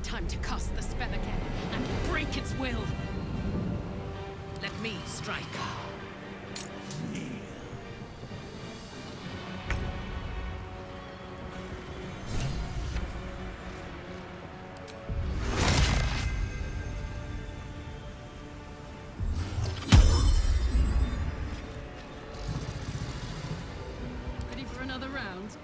Time to cast the spell again and break its will. Let me strike. Ready for another round?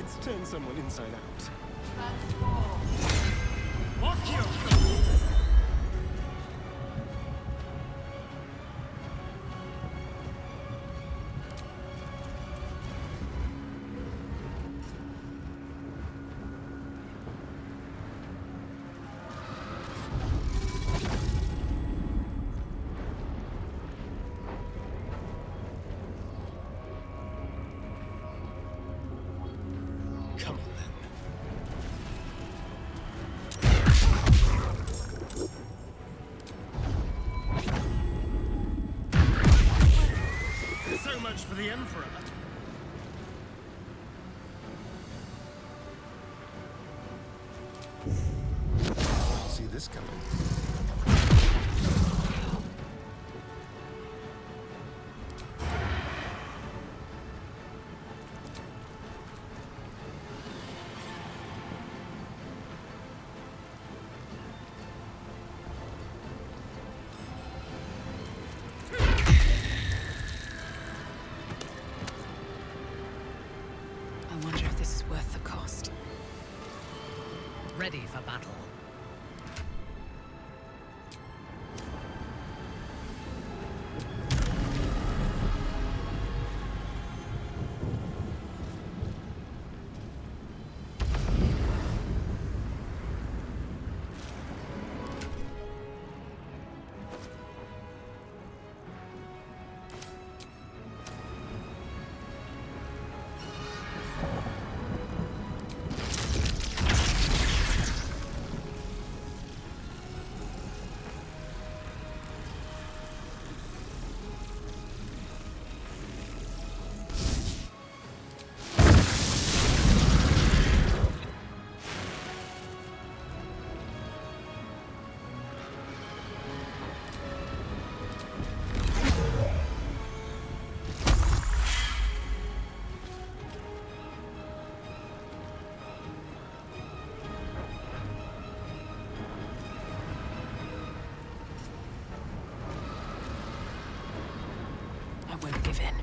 It's turned someone inside out. Come on, then. So much for the Emperor. Didn't see this coming. I wonder if this is worth the cost. Ready for battle. I won't give in.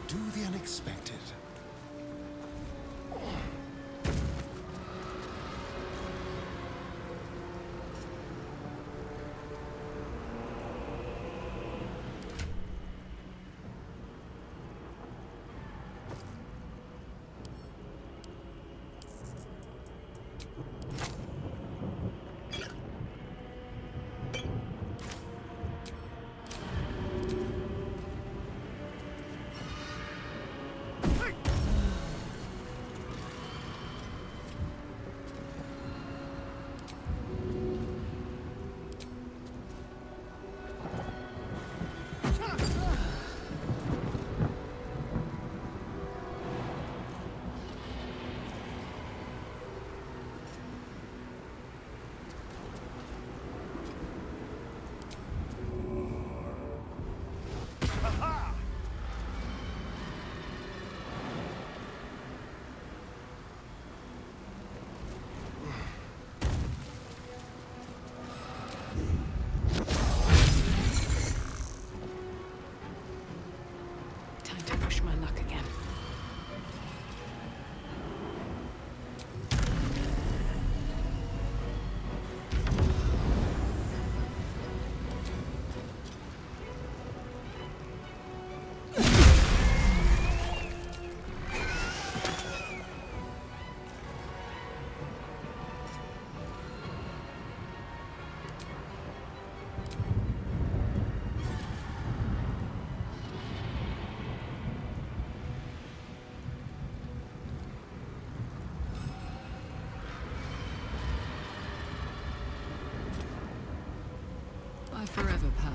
Do the unexpected. Forever, pal.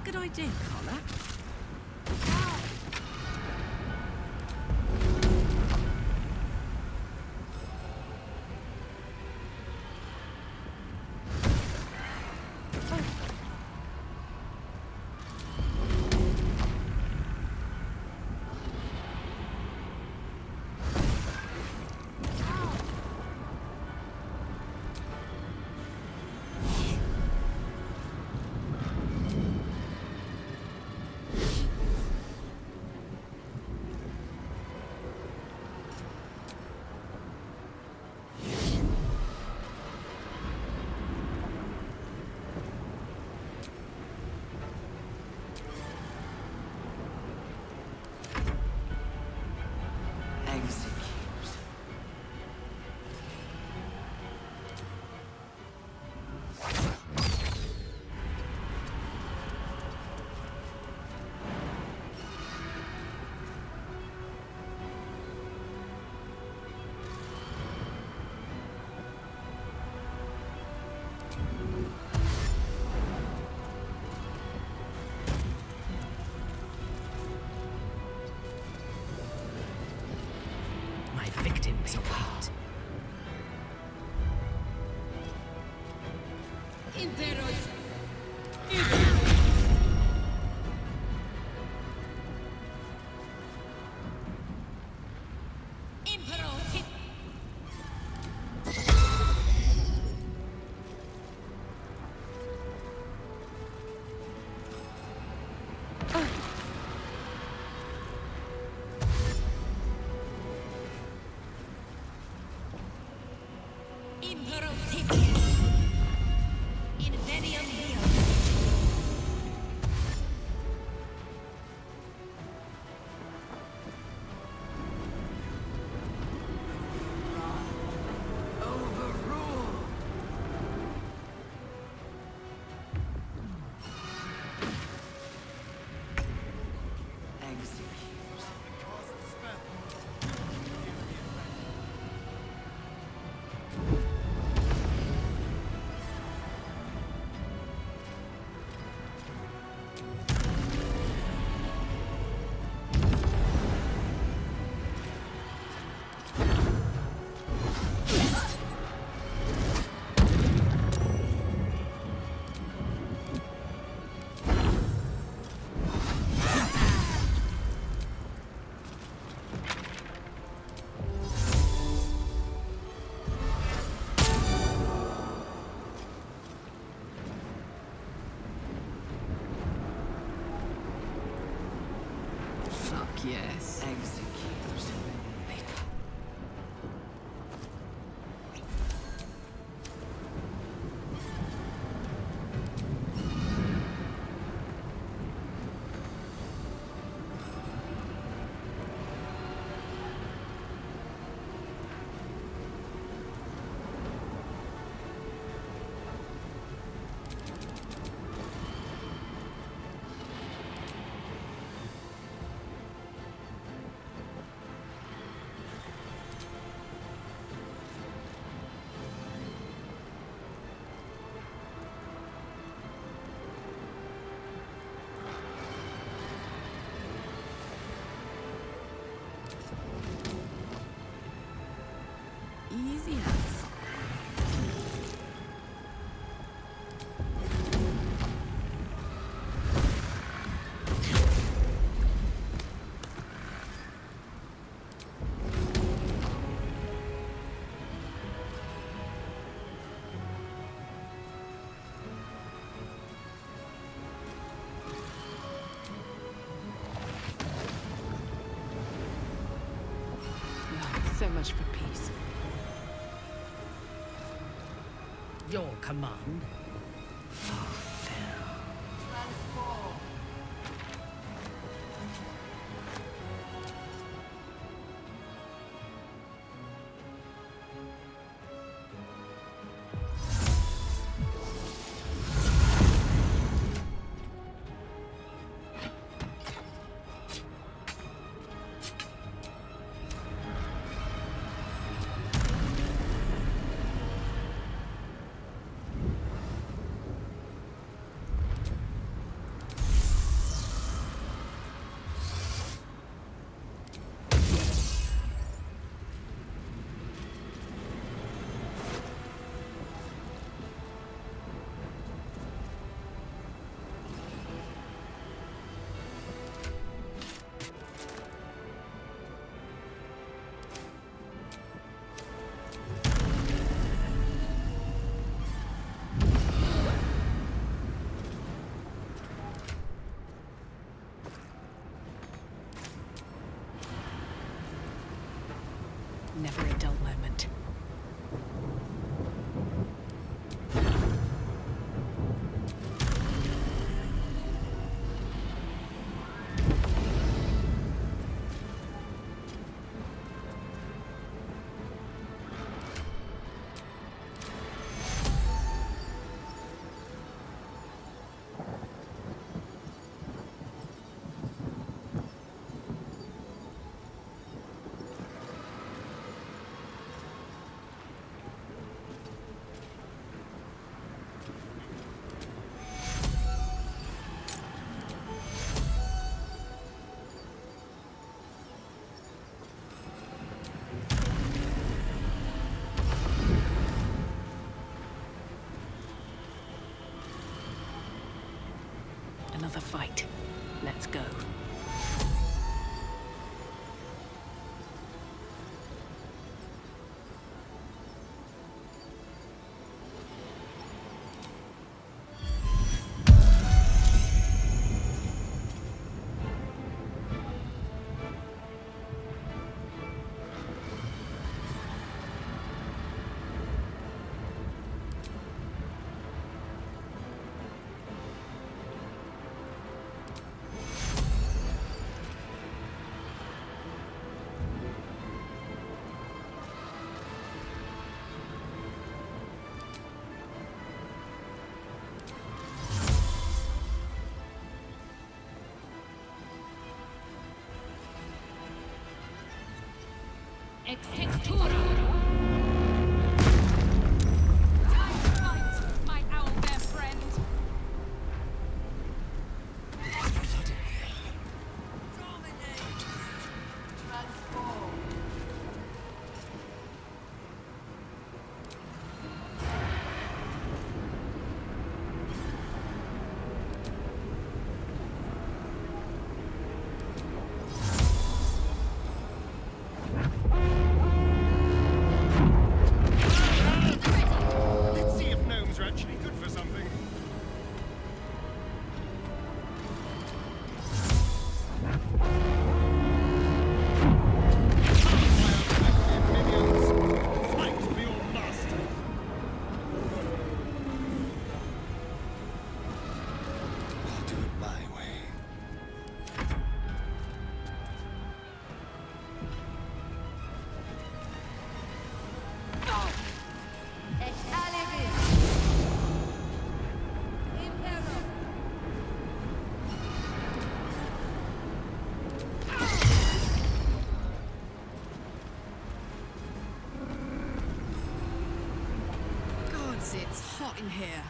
Good idea, Carla. My victims await. Imperos. Yes. Execute. Easy as. So much for peace. Your command. Never a dull moment. Another fight. Let's go. Extextura! Time to fight, my owlbear friend! Dominate! Transform! Let's see if gnomes are actually good for something. Fight for your master. I'll do it my way. Gods, it's hot in here.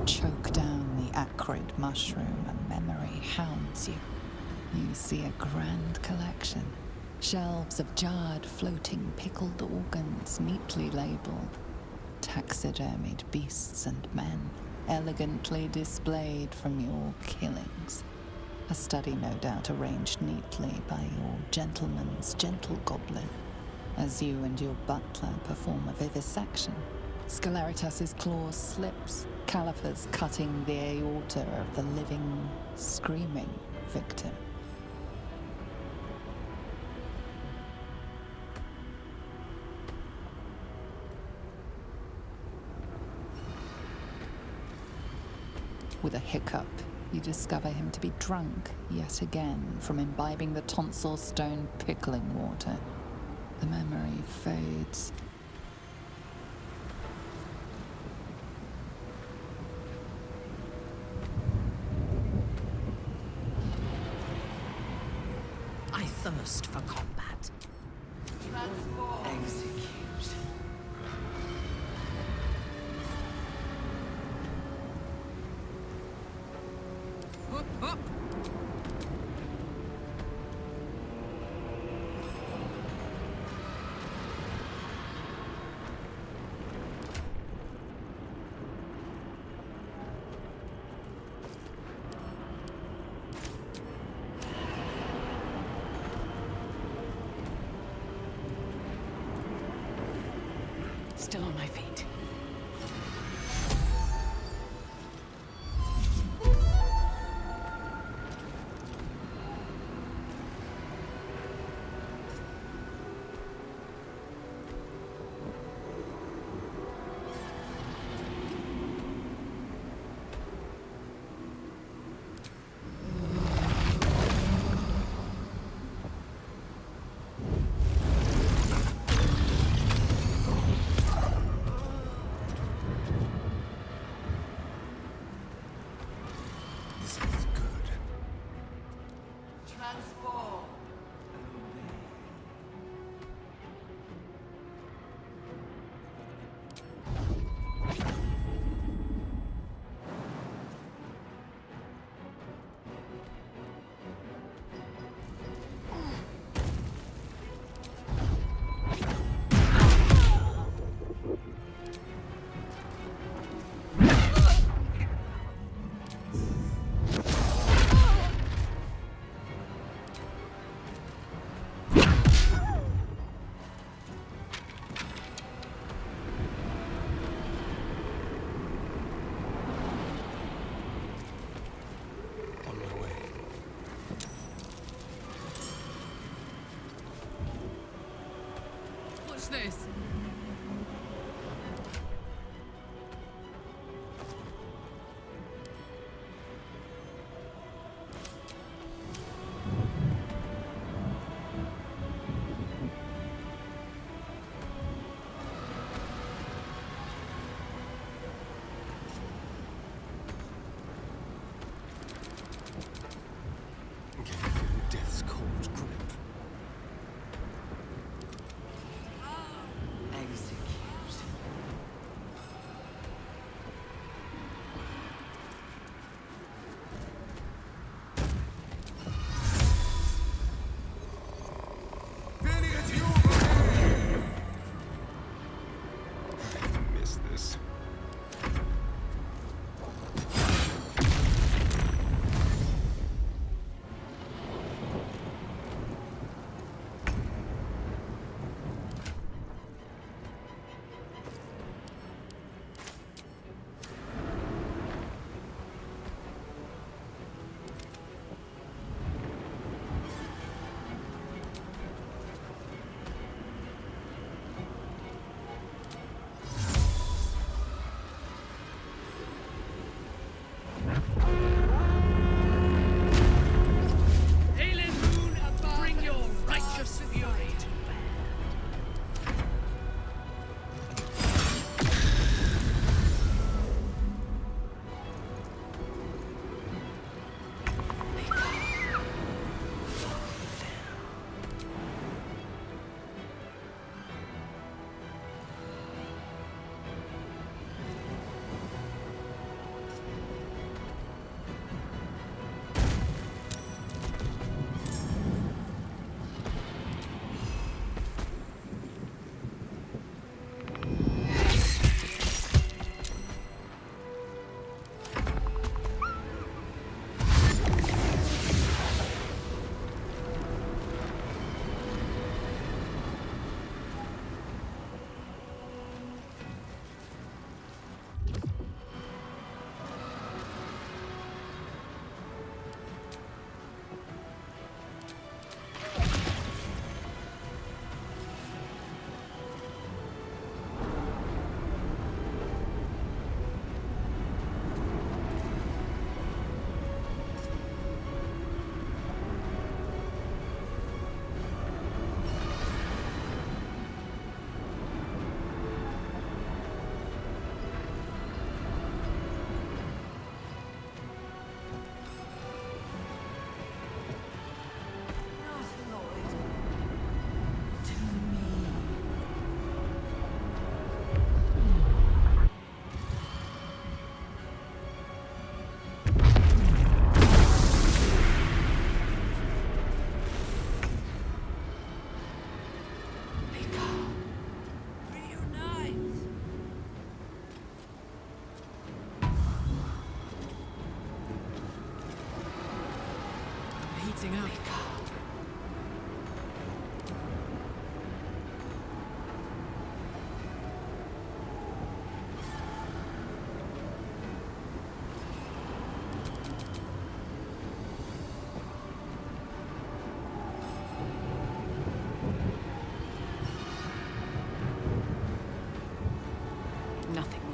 Choke down the acrid mushroom and memory hounds you. You see a grand collection. Shelves of jarred, floating, pickled organs neatly labelled. Taxidermied beasts and men, elegantly displayed from your killings. A study, no doubt, arranged neatly by your gentleman's gentle goblin, as you and your butler perform a vivisection. Scelaritas's claw slips, calipers cutting the aorta of the living, screaming victim. With a hiccup, you discover him to be drunk yet again from imbibing the tonsil stone pickling water. The memory fades. I thirst for combat. Execute. Up. Still on my feet. What's this? Death's cold grip.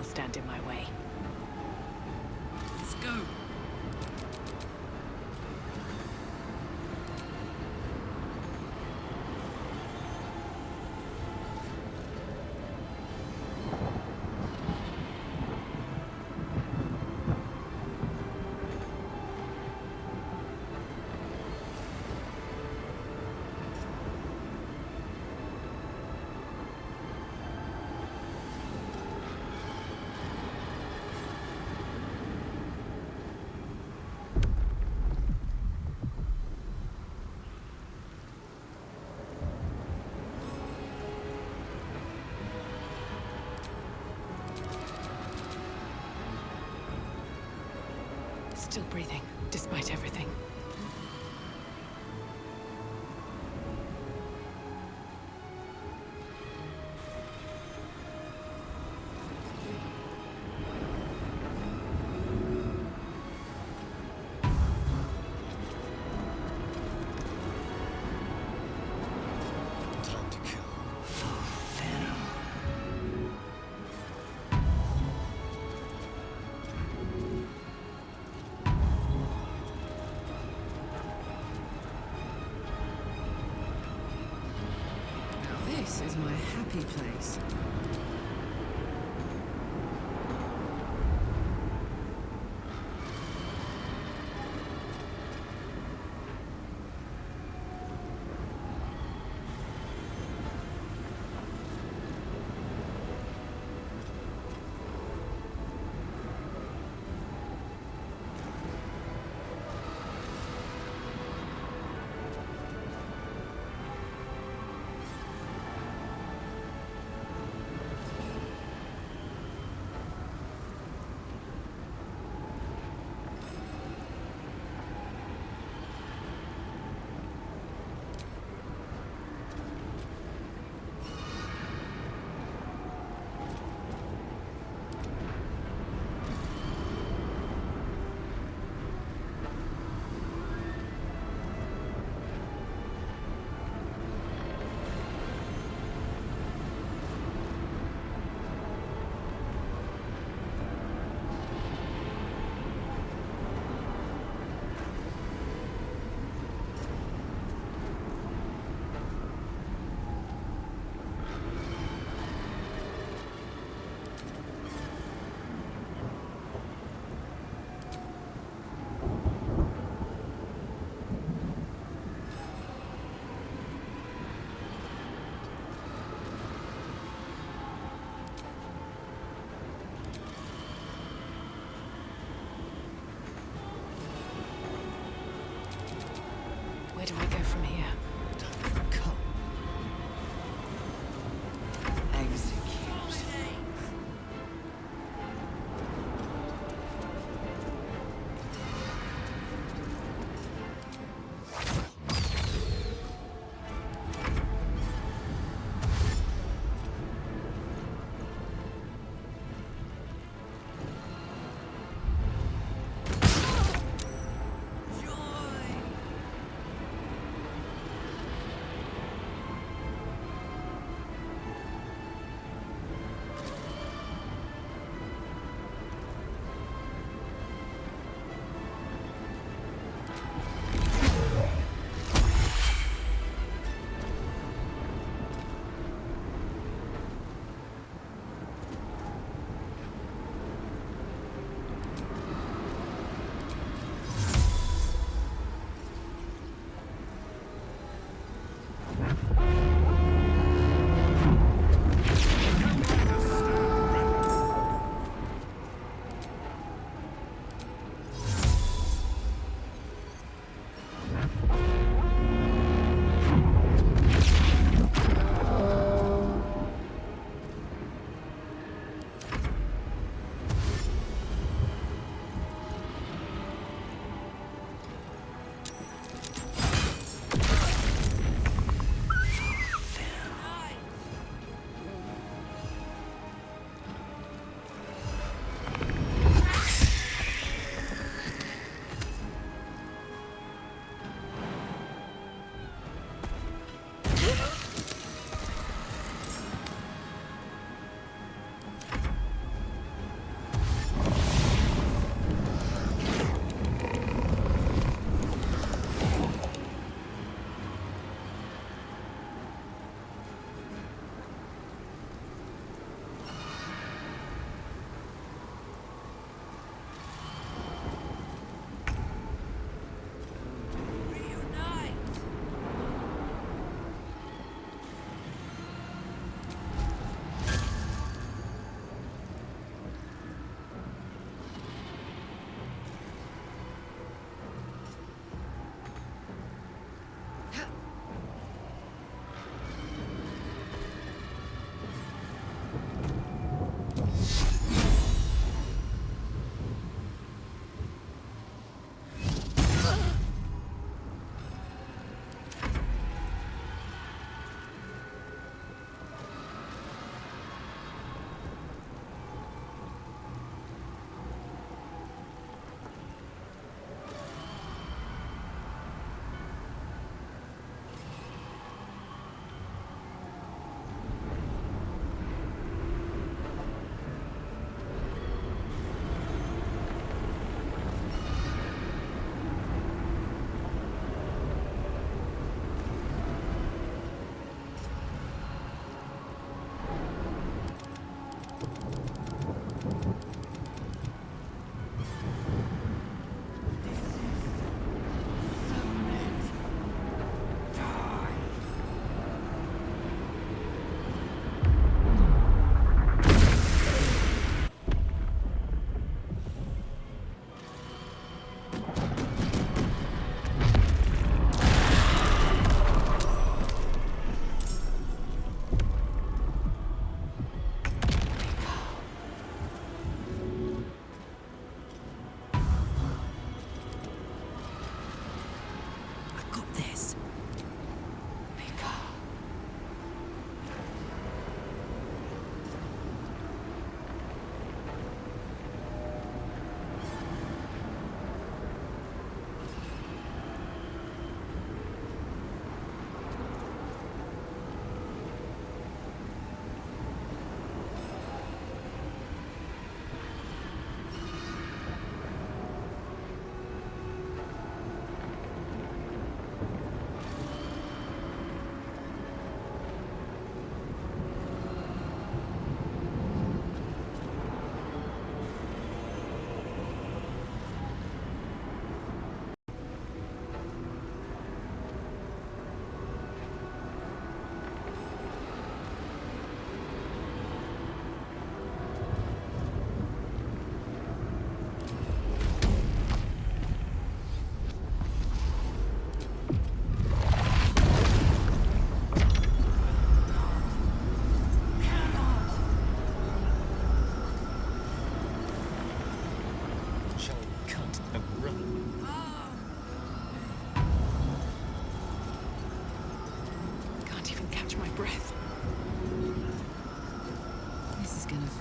will stand in my way. Let's go. Still breathing, despite everything. Time to kill. This is my happy place.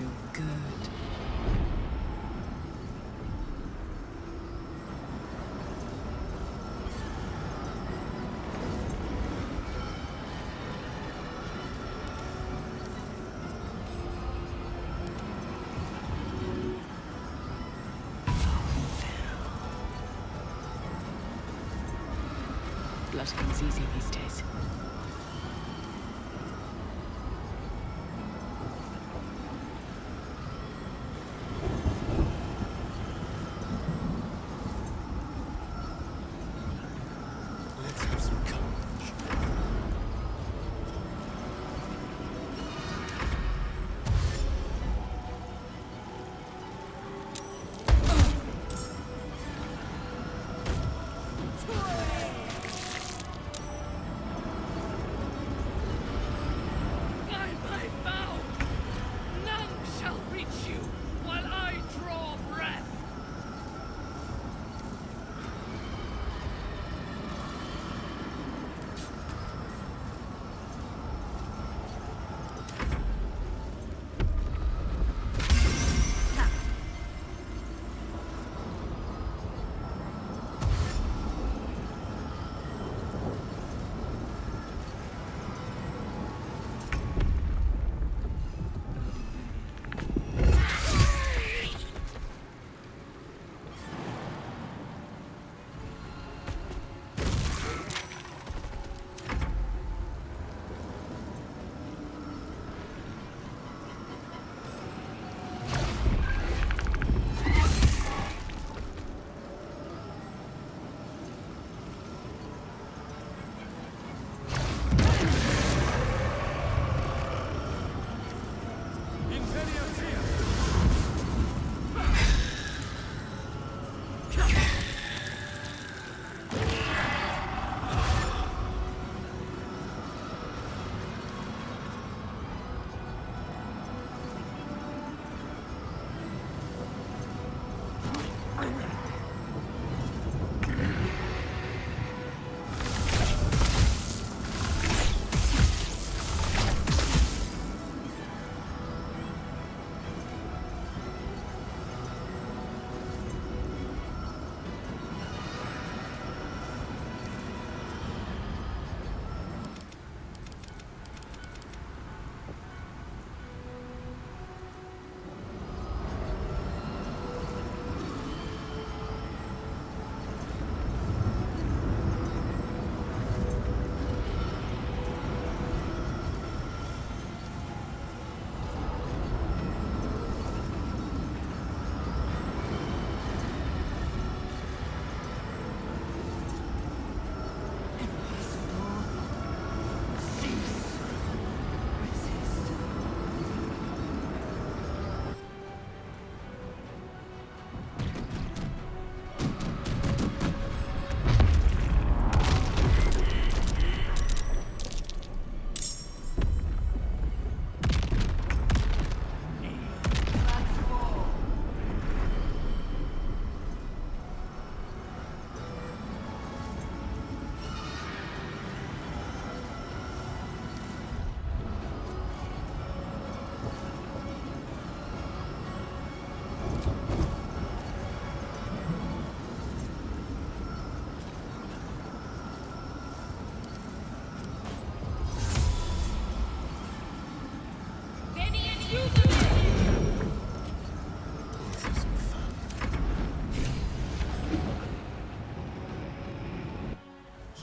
feel good. Blood comes easy these days. Let's have some courage. By my vow, none shall reach you while I draw breath.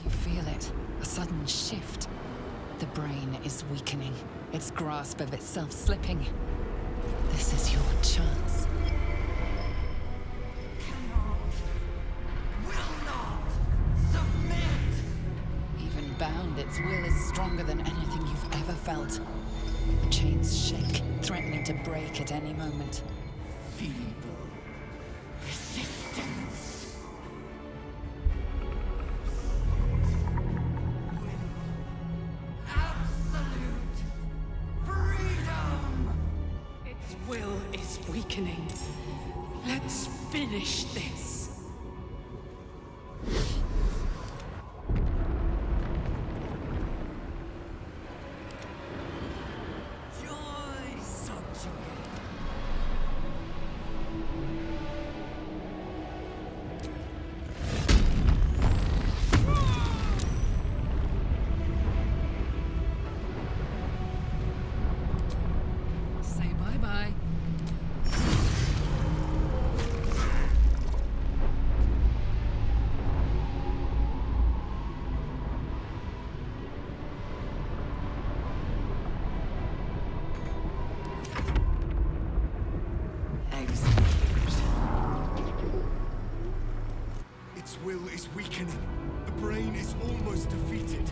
You feel it. A sudden shift. The brain is weakening, its grasp of itself slipping. This is your chance. Even bound, its will is stronger than anything you've ever felt. The chains shake, threatening to break at any moment. Its will is weakening. Let's finish this. Joy, subjugate. weakening. The brain is almost defeated.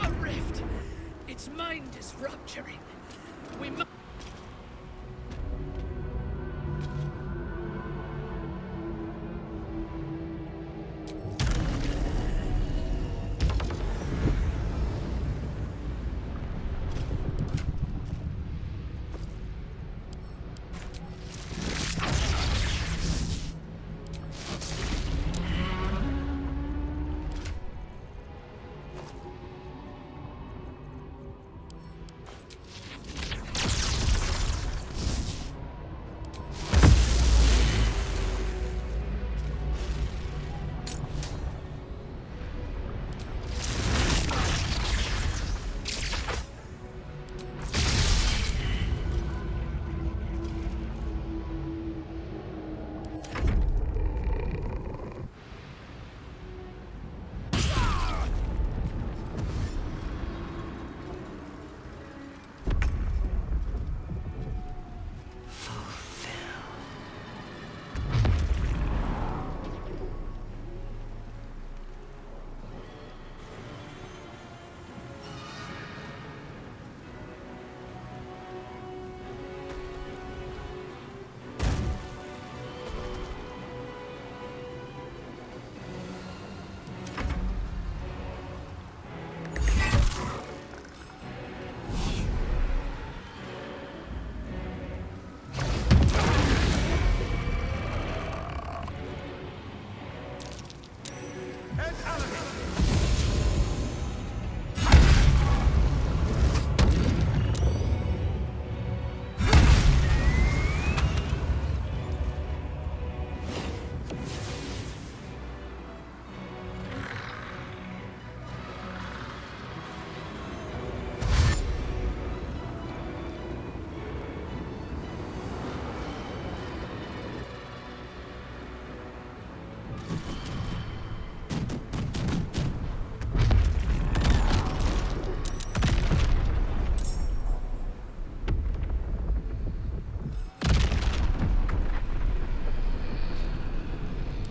A rift! Its mind is rupturing. We must...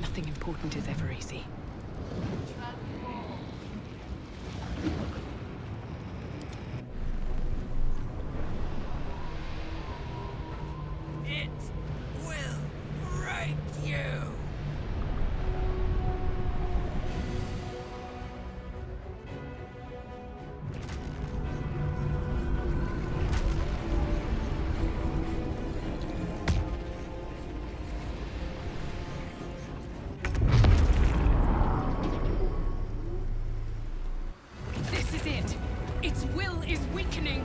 Nothing important is ever easy. It will break you! This is it! Its will is weakening!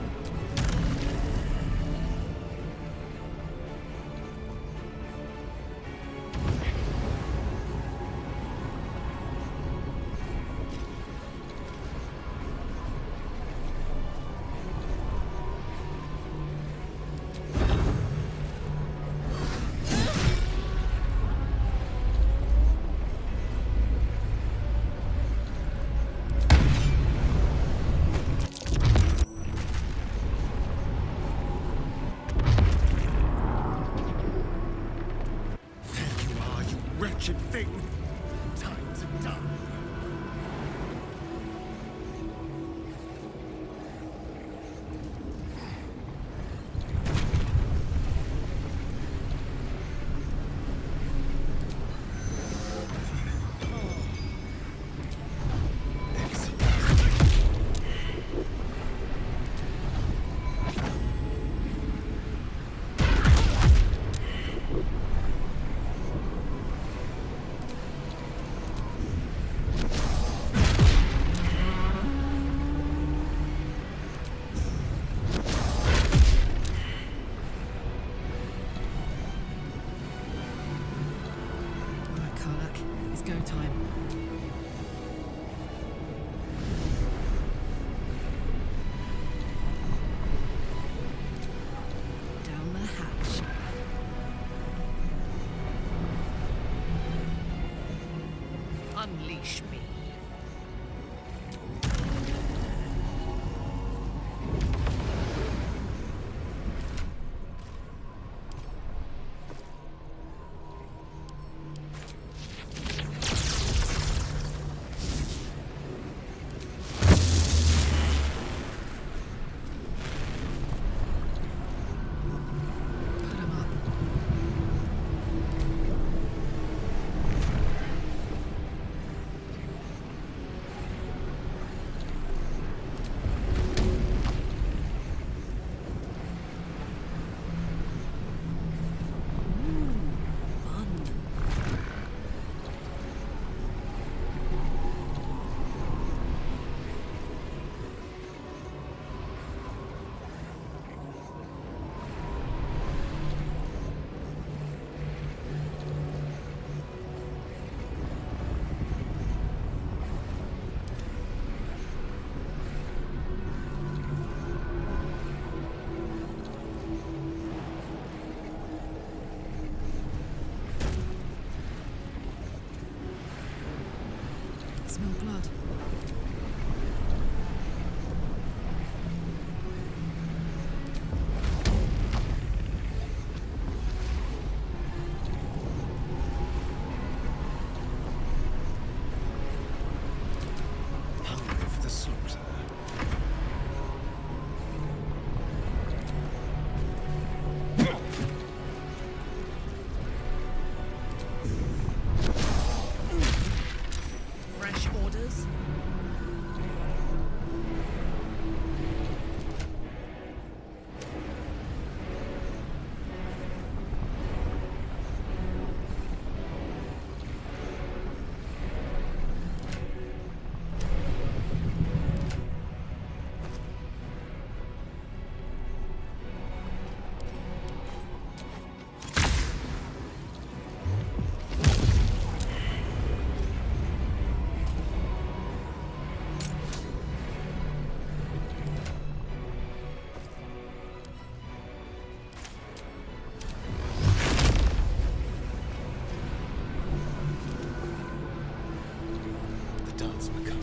unleash me. Smell blood. Hungry for the slaughter. Fresh orders? The dance macabre.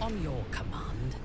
On your command.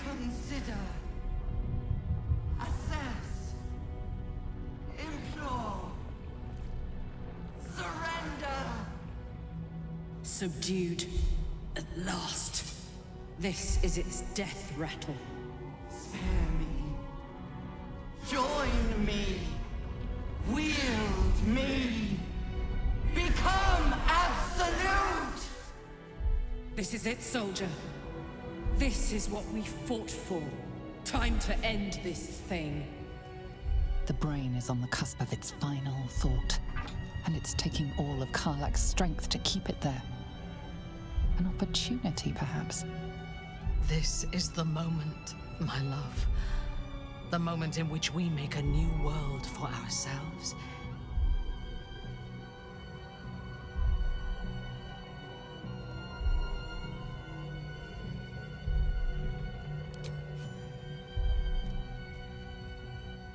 Consider. Assess. Implore. Surrender. Subdued. At last. This is its death rattle. Spare me. Join me. Wield. me. Become absolute! This is it, soldier. This is what we fought for. Time to end this thing. The brain is on the cusp of its final thought, and it's taking all of Karlak's strength to keep it there. An opportunity, perhaps. This is the moment, my love. The moment in which we make a new world for ourselves.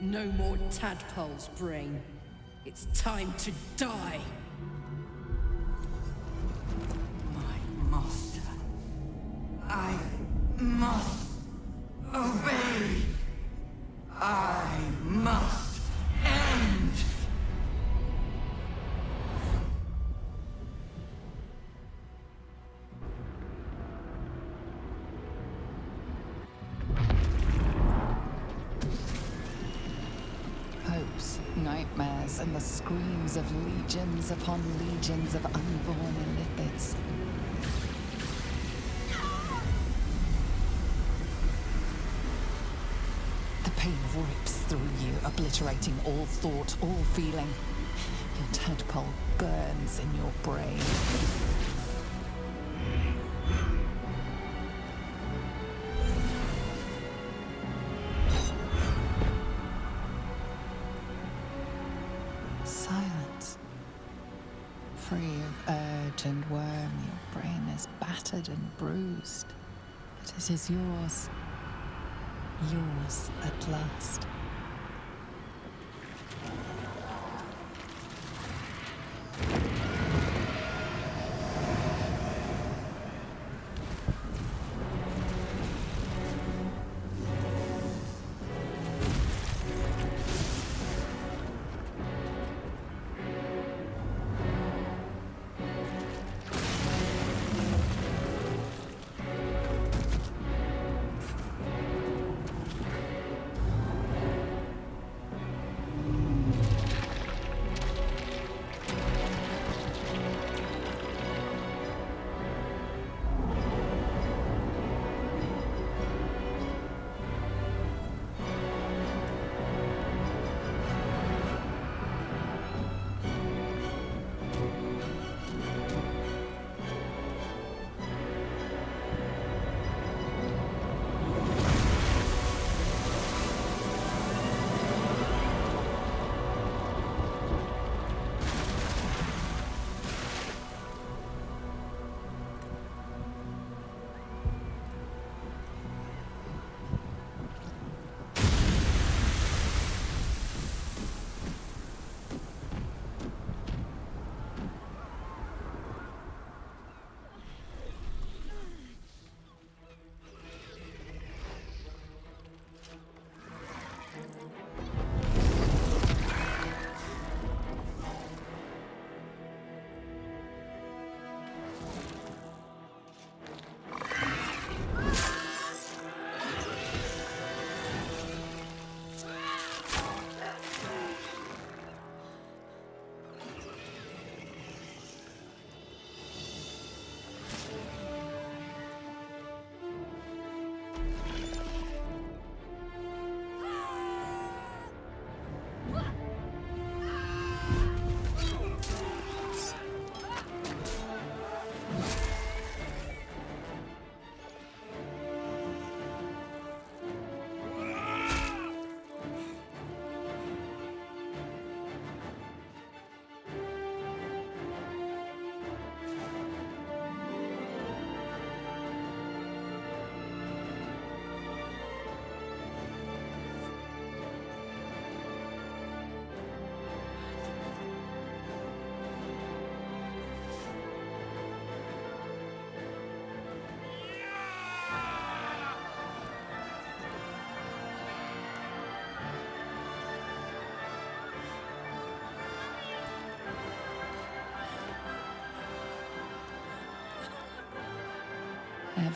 No more tadpoles, brain. It's time to die. My master. I must obey. I must end. Hopes, nightmares, and the screams of legions upon legions of unborn Illithids. The pain rips through you, obliterating all thought, all feeling. Your tadpole burns in your brain. Silence. Free of urge and worm, your brain is battered and bruised. But it is yours. Yours at last.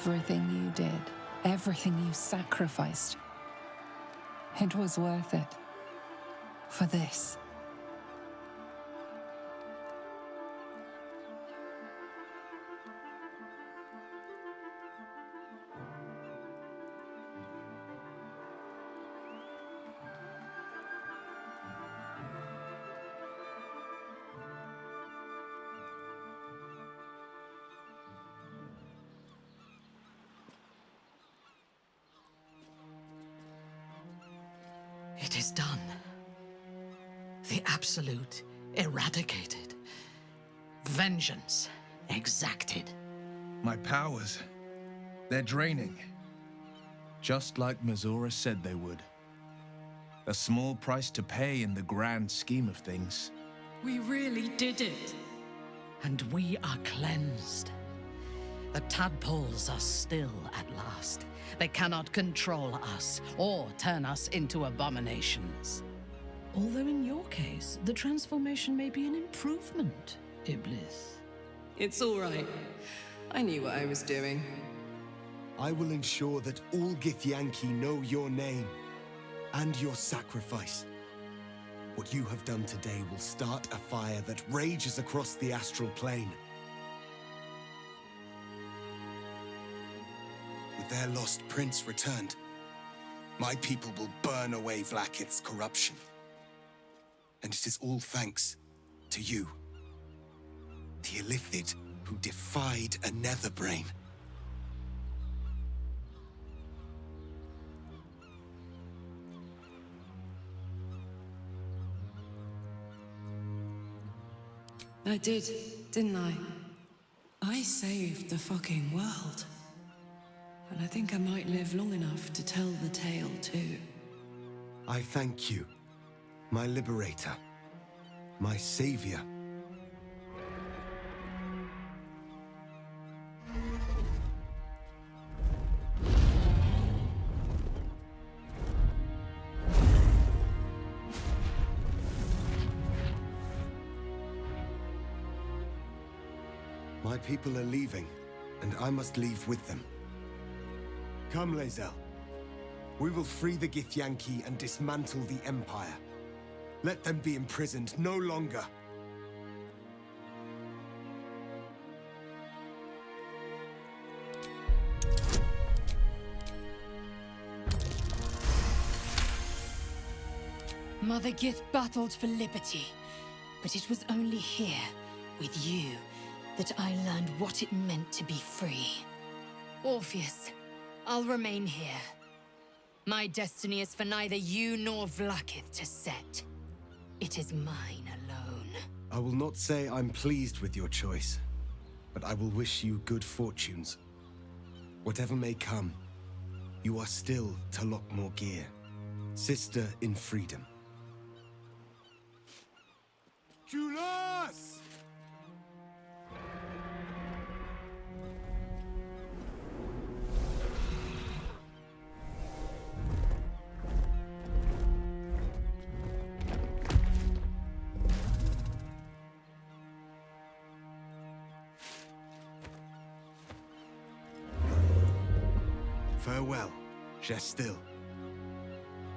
Everything you did, everything you sacrificed, it was worth it. For this. It is done. The Absolute eradicated. Vengeance exacted. My powers, they're draining. Just like Mizora said they would. A small price to pay in the grand scheme of things. We really did it. And we are cleansed. The tadpoles are still at last. They cannot control us or turn us into abominations. Although in your case, the transformation may be an improvement, Iblis. It's all right. I knew what I was doing. I will ensure that all Githyanki know your name and your sacrifice. What you have done today will start a fire that rages across the astral plane. With their lost prince returned, my people will burn away Vlaakith's corruption. And it is all thanks to you, the Illithid who defied a Netherbrain. I did, didn't I? I saved the fucking world. And I think I might live long enough to tell the tale too. I thank you, my liberator, my savior. My people are leaving, and I must leave with them. Come, Lae'zel. We will free the Githyanki and dismantle the Empire. Let them be imprisoned no longer. Mother Gith battled for liberty, but it was only here, with you, that I learned what it meant to be free. Orpheus, I'll remain here. My destiny is for neither you nor Vlaakith to set. It is mine alone. I will not say I'm pleased with your choice, but I will wish you good fortunes. Whatever may come, you are still Talok Morgir, sister in freedom. Julas! Farewell, Gestil,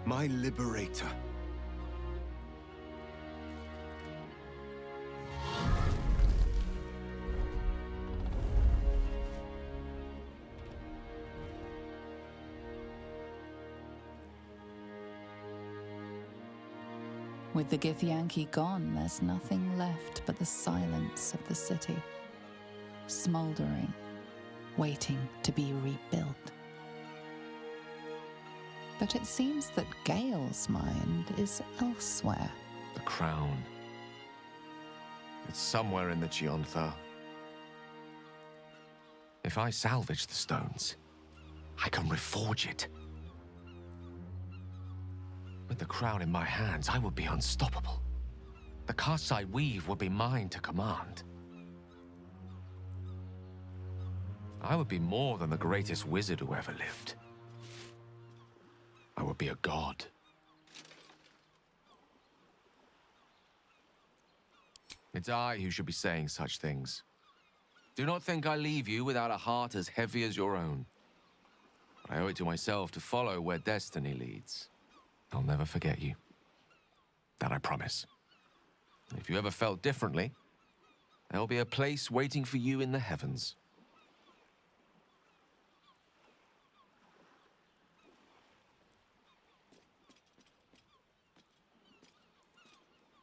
my liberator. With the Githyanki gone, there's nothing left but the silence of the city, smoldering, waiting to be rebuilt. But it seems that Gale's mind is elsewhere. The crown. It's somewhere in the Giontha. If I salvage the stones, I can reforge it. With the crown in my hands, I would be unstoppable. The casts I weave would be mine to command. I would be more than the greatest wizard who ever lived. I would be a god. It's I who should be saying such things. Do not think I leave you without a heart as heavy as your own. I owe it to myself to follow where destiny leads. I'll never forget you. That I promise. If you ever felt differently, there'll be a place waiting for you in the heavens.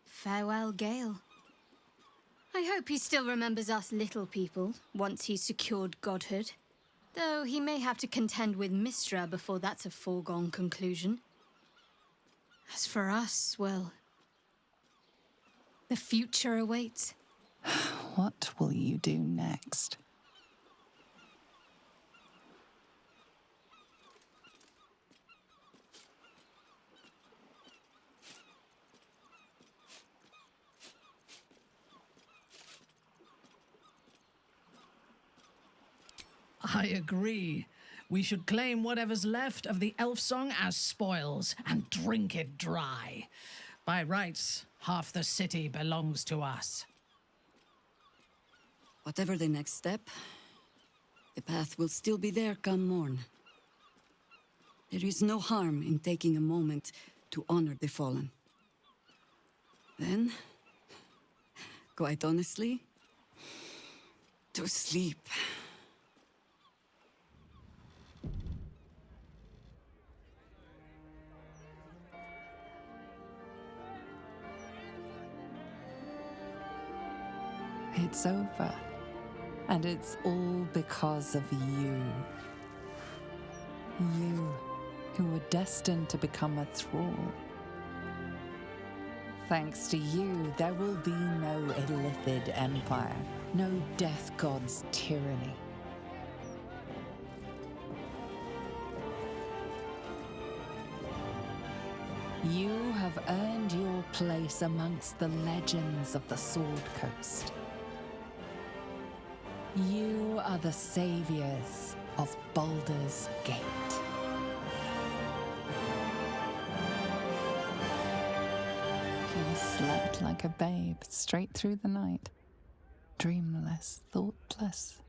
Farewell, Gale. I hope he still remembers us little people, once he's secured godhood. Though he may have to contend with Mistra before that's a foregone conclusion. As for us, well, the future awaits. What will you do next? I agree. We should claim whatever's left of the elf song as spoils and drink it dry. By rights, half the city belongs to us. Whatever the next step, the path will still be there come morn. There is no harm in taking a moment to honor the fallen. Then, quite honestly, to sleep. It's over. And it's all because of you. You, who were destined to become a thrall. Thanks to you, there will be no Illithid empire, no death god's tyranny. You have earned your place amongst the legends of the Sword Coast. You are the saviors of Baldur's Gate. You slept like a babe straight through the night, dreamless, thoughtless,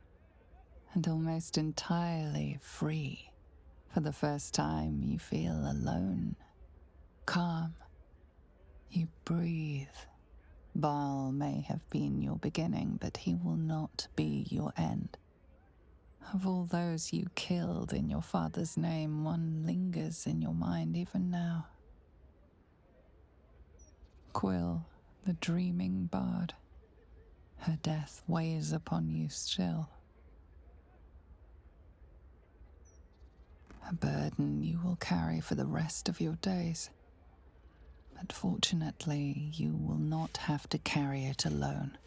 and almost entirely free. For the first time, you feel alone, calm. You breathe. Baal may have been your beginning, but he will not be your end. Of all those you killed in your father's name, one lingers in your mind even now. Quill, the dreaming bard. Her death weighs upon you still. A burden you will carry for the rest of your days. But fortunately, you will not have to carry it alone.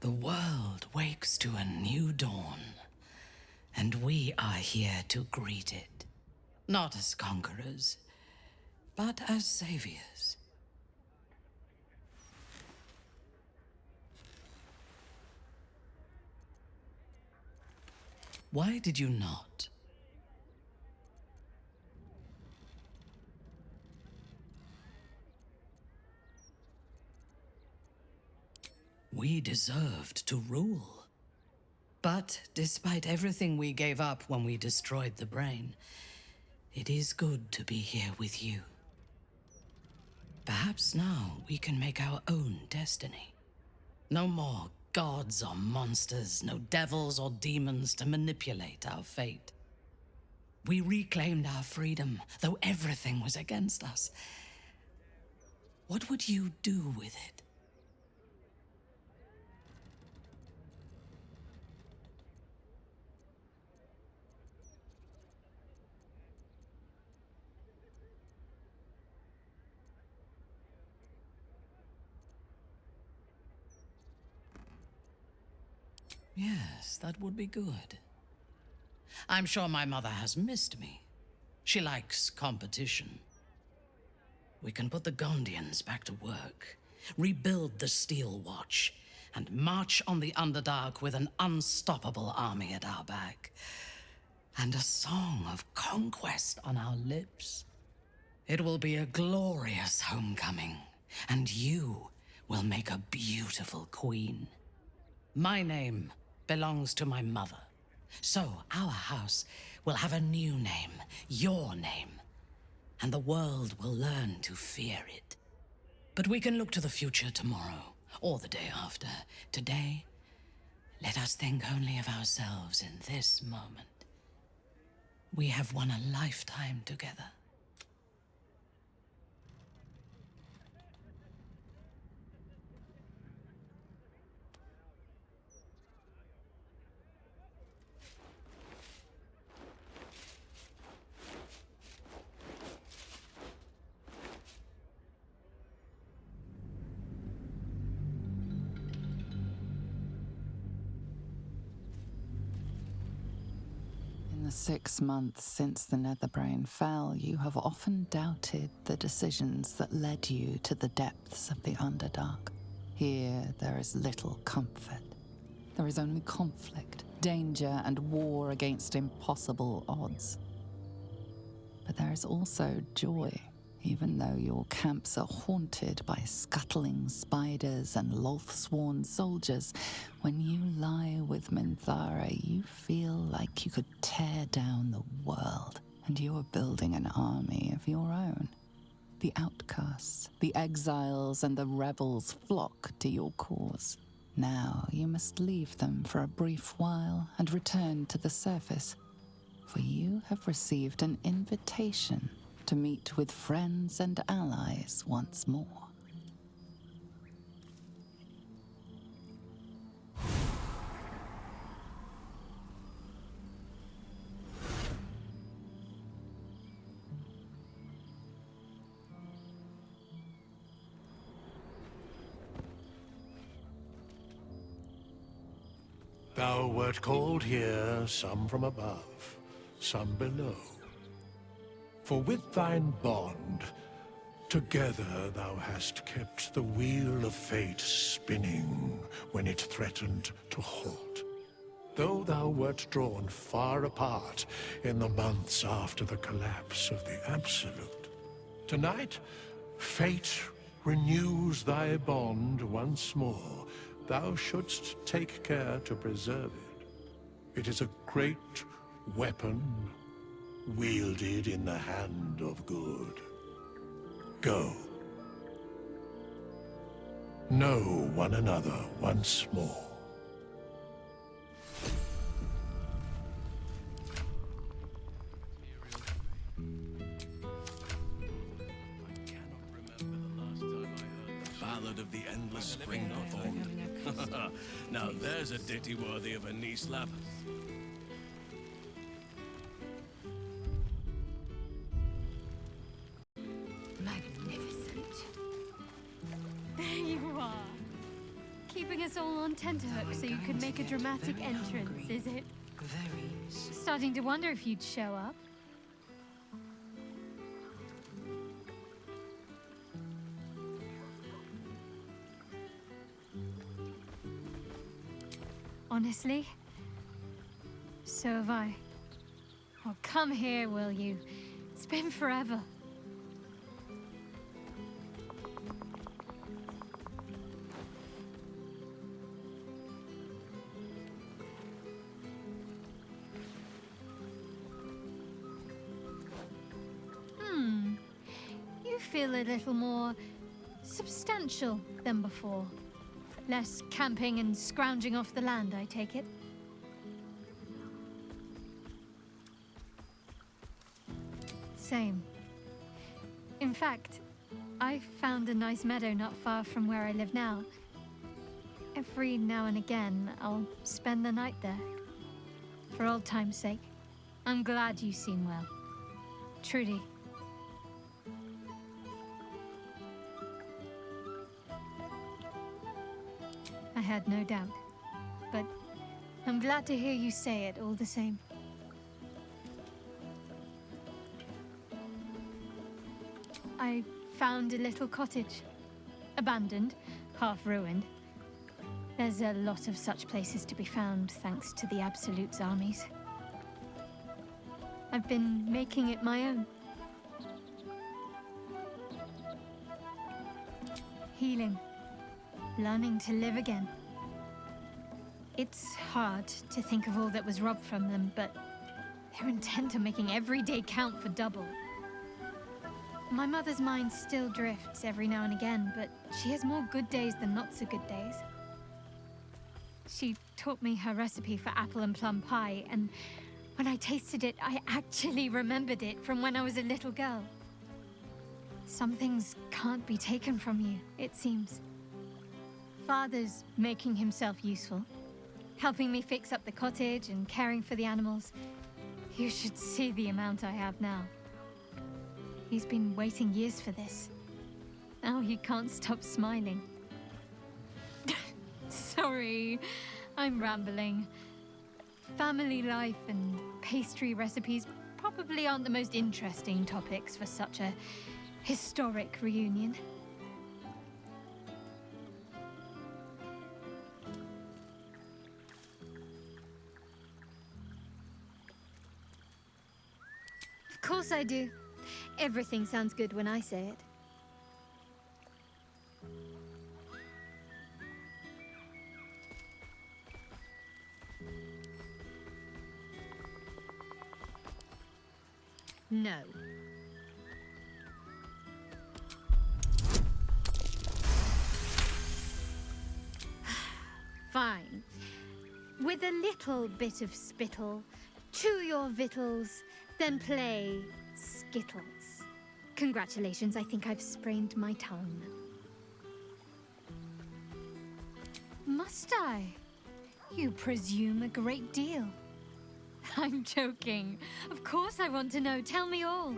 The world wakes to a new dawn, and we are here to greet it. Not as conquerors, but as saviors. Why did you not? We deserved to rule. But despite everything we gave up when we destroyed the brain, it is good to be here with you. Perhaps now we can make our own destiny. No more gods or monsters, no devils or demons to manipulate our fate. We reclaimed our freedom, though everything was against us. What would you do with it? Yes, that would be good. I'm sure my mother has missed me. She likes competition. We can put the Gondians back to work, rebuild the Steel Watch, and march on the Underdark with an unstoppable army at our back. And a song of conquest on our lips. It will be a glorious homecoming, and you will make a beautiful queen. My name belongs to my mother. So our house will have a new name, your name, and the world will learn to fear it. But we can look to the future tomorrow, or the day after. Today, let us think only of ourselves in this moment. We have won a lifetime together. the 6 months since the Netherbrain fell, you have often doubted the decisions that led you to the depths of the Underdark. Here, there is little comfort. There is only conflict, danger, and war against impossible odds. But there is also joy, even though your camps are haunted by scuttling spiders and Lolth-sworn soldiers. When you lie with Minthara, you feel like you could tear down the world, and you are building an army of your own. The outcasts, the exiles, and the rebels flock to your cause. Now you must leave them for a brief while and return to the surface, for you have received an invitation to meet with friends and allies once more. Thou wert called here, some from above, some below. For with thine bond, together thou hast kept the wheel of fate spinning when it threatened to halt. Though thou wert drawn far apart in the months after the collapse of the Absolute, tonight, fate renews thy bond once more. Thou shouldst take care to preserve it. It is a great weapon wielded in the hand of good. Go. Know one another once more. Ballad of the Endless Spring performed. Now there's a ditty worthy of a knee slap. Magnificent. There you are. Keeping us all on tenterhooks so you could make a dramatic entrance, is it? Starting to wonder if you'd show up. Honestly, so have I. Oh, come here, will you? It's been forever. You feel a little more substantial than before. Less camping and scrounging off the land, I take it? Same. In fact, I found a nice meadow not far from where I live now. Every now and again, I'll spend the night there. For old time's sake. I'm glad you seem well. Trudy. I had no doubt, but I'm glad to hear you say it all the same. I found a little cottage. Abandoned, half ruined. There's a lot of such places to be found thanks to the Absolute's armies. I've been making it my own. Healing. Learning to live again. It's hard to think of all that was robbed from them, but they're intent on making every day count for double. My mother's mind still drifts every now and again, but she has more good days than not so good days. She taught me her recipe for apple and plum pie, and when I tasted it, I actually remembered it from when I was a little girl. Some things can't be taken from you, it seems. Father's making himself useful, helping me fix up the cottage and caring for the animals. You should see the amount I have now. He's been waiting years for this. Now he can't stop smiling. Sorry, I'm rambling. family life and pastry recipes probably aren't the most interesting topics for such a historic reunion. Of course I do. Everything sounds good when I say it. No. Fine. With a little bit of spittle, chew your victuals, then play skittles. Congratulations, I think I've sprained my tongue. Must I? You presume a great deal. I'm joking. Of course I want to know. Tell me all.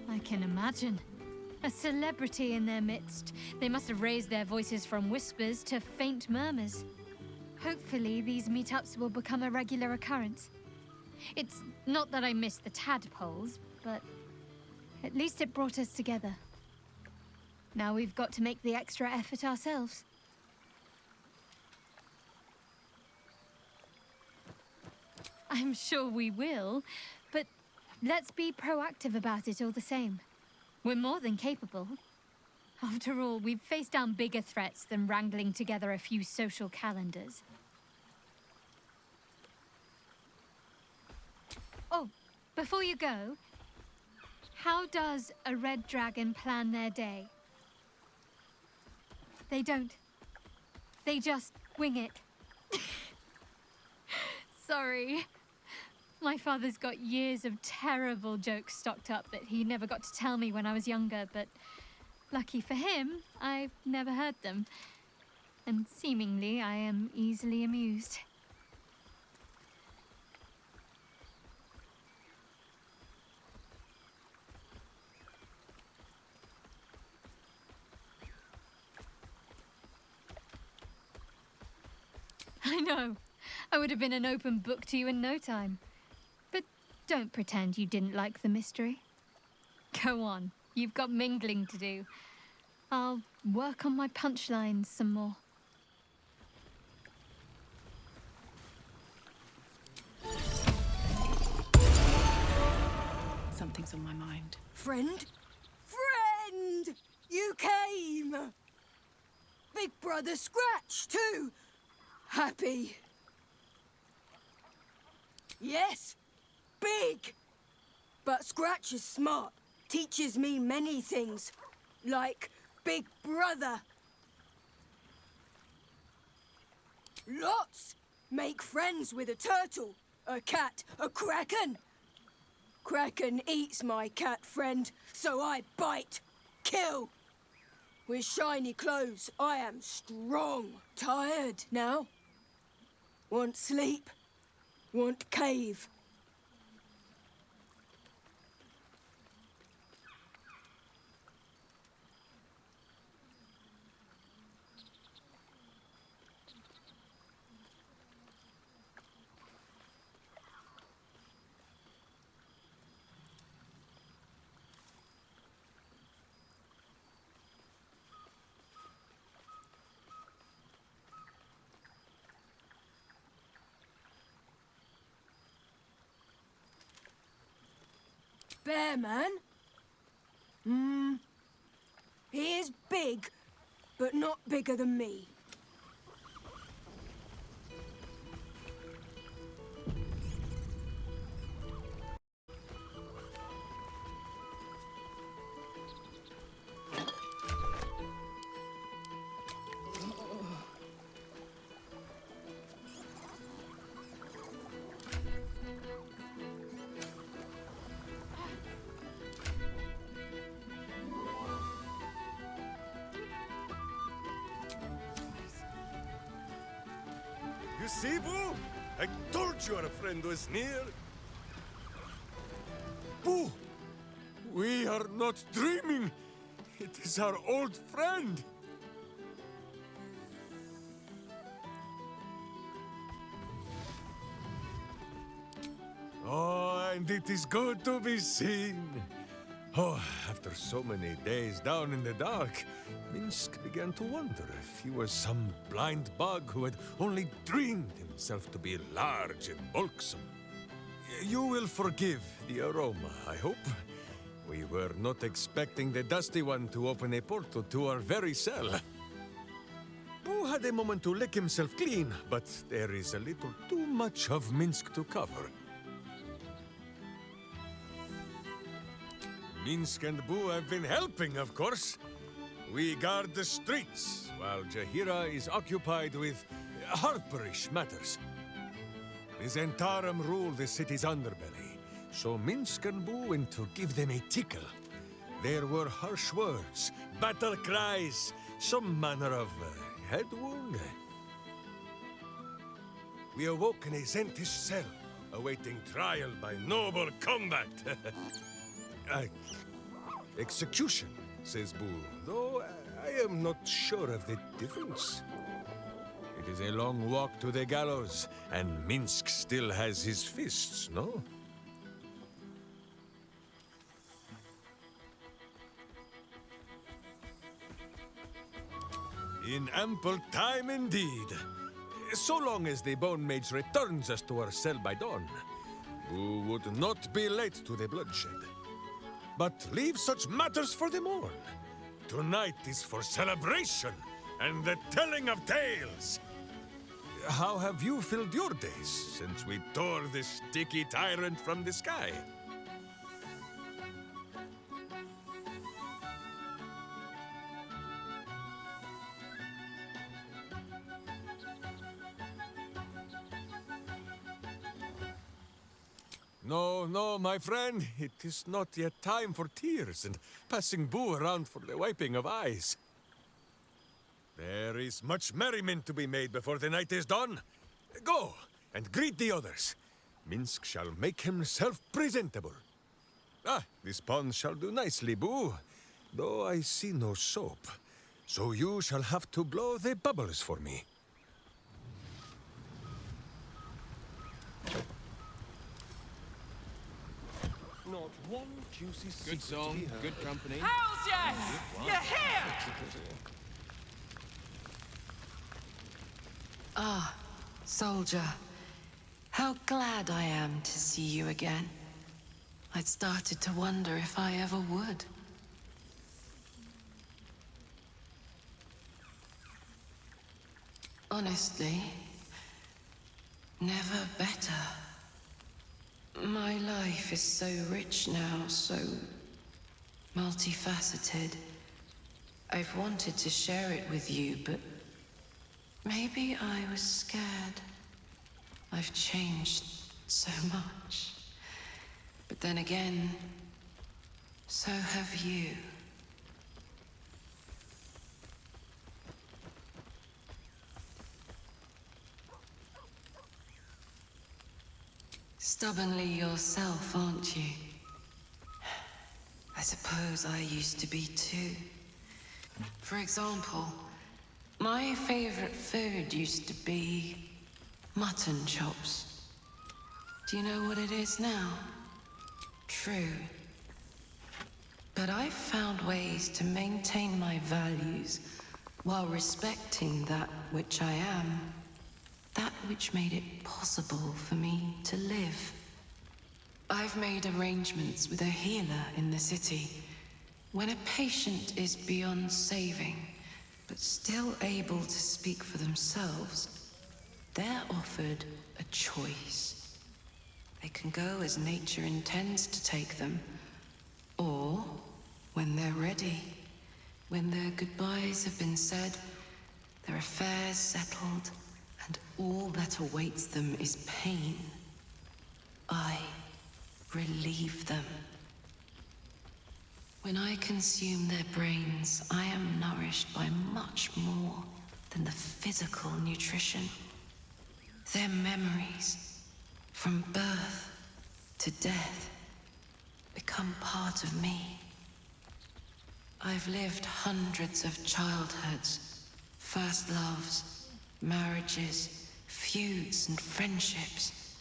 I can imagine. A celebrity in their midst. They must have raised their voices from whispers to faint murmurs. Hopefully, these meetups will become a regular occurrence. It's not that I miss the tadpoles, but at least it brought us together. Now we've got to make the extra effort ourselves. I'm sure we will, but let's be proactive about it all the same. We're more than capable. After all, we've faced down bigger threats than wrangling together a few social calendars. Oh, before you go, how does a red dragon plan their day? They don't. They just wing it. Sorry. My father's got years of terrible jokes stocked up that he never got to tell me when I was younger, but lucky for him, I've never heard them. And seemingly, I am easily amused. I know. I would have been an open book to you in no time. But don't pretend you didn't like the mystery. Go on. You've got mingling to do. I'll work on my punchlines some more. Something's on my mind. Friend? Friend! You came! Big Brother Scratch, too! Happy. Yes, big! But Scratch is smart. Teaches me many things. Like Big Brother. Lots! Make friends with a turtle, a cat, a kraken. Kraken eats my cat friend, so I bite, kill. With shiny clothes, I am strong. Tired now. Want sleep. Want cave. Bear man? He is big, but not bigger than me. You see, Boo? I told you our friend was near! Boo! We are not dreaming! It is our old friend! Oh, and it is good to be seen. Oh, after so many days down in the dark, Minsk began to wonder if he was some blind bug who had only dreamed himself to be large and bulksome. You will forgive the aroma, I hope. We were not expecting the Dusty One to open a portal to our very cell. Boo had a moment to lick himself clean, but there is a little too much of Minsk to cover. Minsk and Boo have been helping, of course. We guard the streets, while Jahira is occupied with harperish matters. The Zentarum rule the city's underbelly, so Minsk and Boo went to give them a tickle. There were harsh words, battle cries, some manner of head wound. We awoke in a Zentish cell, awaiting trial by noble combat. Execution, says Boo, though I am not sure of the difference. It is a long walk to the gallows, and Minsk still has his fists, no? In ample time indeed. So long as the Bone Mage returns us to our cell by dawn, Boo would not be late to the bloodshed. But leave such matters for the morn. Tonight is for celebration and the telling of tales. How have you filled your days since we tore this sticky tyrant from the sky? No, my friend. It is not yet time for tears and passing Boo around for the wiping of eyes. There is much merriment to be made before the night is done. Go and greet the others. Minsk shall make himself presentable. This pond shall do nicely, Boo, though I see no soap. So you shall have to blow the bubbles for me. Not one juicy Good song, good company. Hells yes! You're here! Ah, soldier. How glad I am to see you again. I'd started to wonder if I ever would. Honestly, never better. My life is so rich now, so multifaceted. I've wanted to share it with you, but maybe I was scared. I've changed so much. But then again, so have you. Stubbornly yourself, aren't you? I suppose I used to be too. For example, my favorite food used to be mutton chops. Do you know what it is now? True. But I've found ways to maintain my values while respecting that which I am. That which made it possible for me to live. I've made arrangements with a healer in the city. When a patient is beyond saving, but still able to speak for themselves, they're offered a choice. They can go as nature intends to take them, or when they're ready, when their goodbyes have been said, their affairs settled, and all that awaits them is pain, I relieve them. When I consume their brains, I am nourished by much more than the physical nutrition. their memories, from birth to death, become part of me. I've lived hundreds of childhoods, first loves, marriages, feuds, and friendships.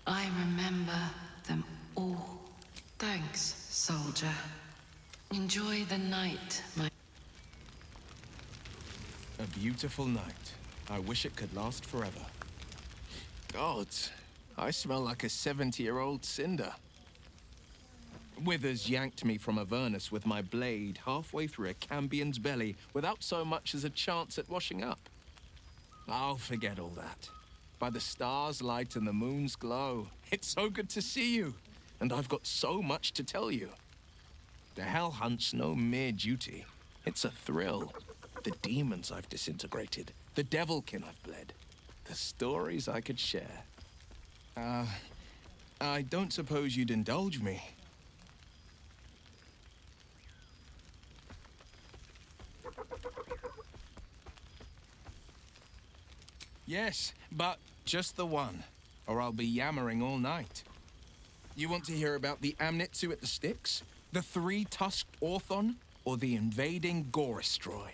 I remember them all. Thanks, soldier. Enjoy the night, my... A beautiful night. I wish it could last forever. God, I smell like a 70-year-old cinder. Withers yanked me from Avernus with my blade halfway through a Cambion's belly without so much as a chance at washing up. I'll forget all that. By the stars' light and the moon's glow, it's so good to see you, and I've got so much to tell you. The Hell Hunt's no mere duty. It's a thrill. The demons I've disintegrated, the devilkin I've bled, the stories I could share. I don't suppose you'd indulge me. Yes, but just the one, or I'll be yammering all night. You want to hear about the Amnitsu at the Styx, the three-tusked Orthon, or the invading Goristroy?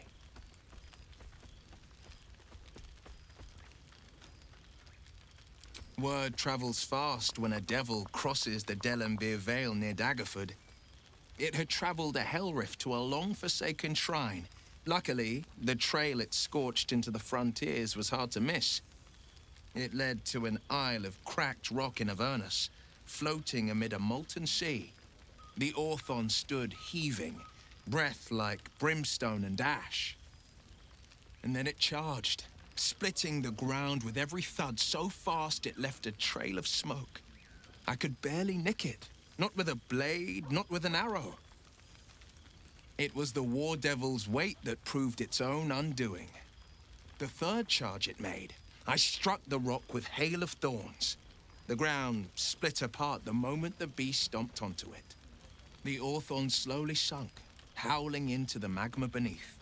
Word travels fast when a devil crosses the Delembir Vale near Daggerford. It had traveled a hell rift to a long-forsaken shrine. Luckily, the trail it scorched into the frontiers was hard to miss. It led to an isle of cracked rock in Avernus, floating amid a molten sea. The Orthon stood heaving, breath like brimstone and ash. And then it charged, splitting the ground with every thud so fast it left a trail of smoke. I could barely nick it, not with a blade, not with an arrow. It was the War Devil's weight that proved its own undoing. The third charge it made, I struck the rock with hail of thorns. The ground split apart the moment the beast stomped onto it. The Orthon slowly sunk, howling into the magma beneath.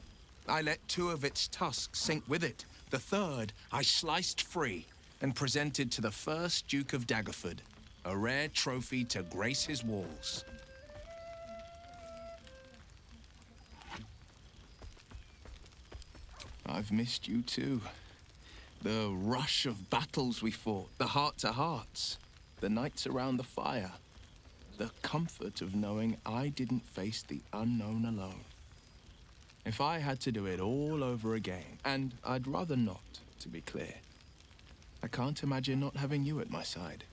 I let two of its tusks sink with it. The third I sliced free and presented to the first Duke of Daggerford, a rare trophy to grace his walls. I've missed you too. The rush of battles we fought, the heart-to-hearts, the nights around the fire, the comfort of knowing I didn't face the unknown alone. If I had to do it all over again, and I'd rather not, to be clear, I can't imagine not having you at my side.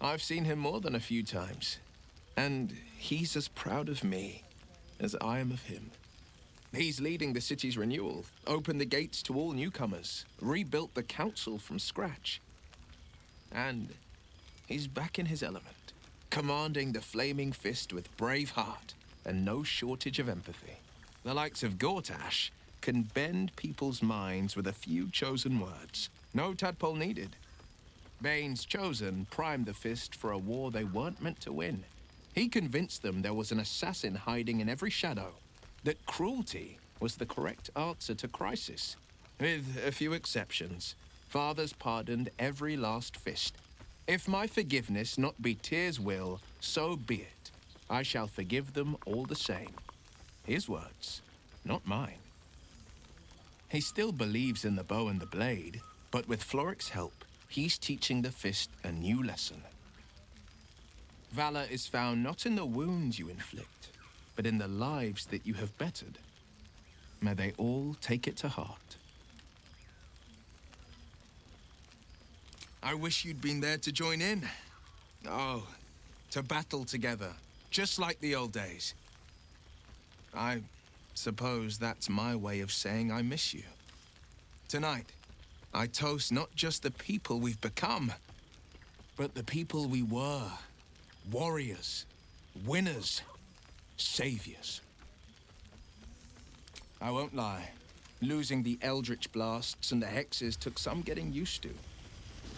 I've seen him more than a few times, and he's as proud of me as I am of him. He's leading the city's renewal, opened the gates to all newcomers, rebuilt the council from scratch. And he's back in his element, commanding the Flaming Fist with brave heart and no shortage of empathy. The likes of Gortash can bend people's minds with a few chosen words. No tadpole needed. Bane's Chosen primed the Fist for a war they weren't meant to win. He convinced them there was an assassin hiding in every shadow, that cruelty was the correct answer to crisis. With a few exceptions, fathers pardoned every last fist. If my forgiveness not be Tyr's will, so be it. I shall forgive them all the same. His words, not mine. He still believes in the bow and the blade, but with Floric's help, he's teaching the Fist a new lesson. Valor is found not in the wounds you inflict, but in the lives that you have bettered. May they all take it to heart. I wish you'd been there to join in. Oh, to battle together, just like the old days. I suppose that's my way of saying I miss you. Tonight, I toast not just the people we've become, but the people we were. Warriors, winners, saviors. I won't lie. Losing the Eldritch Blasts and the Hexes took some getting used to.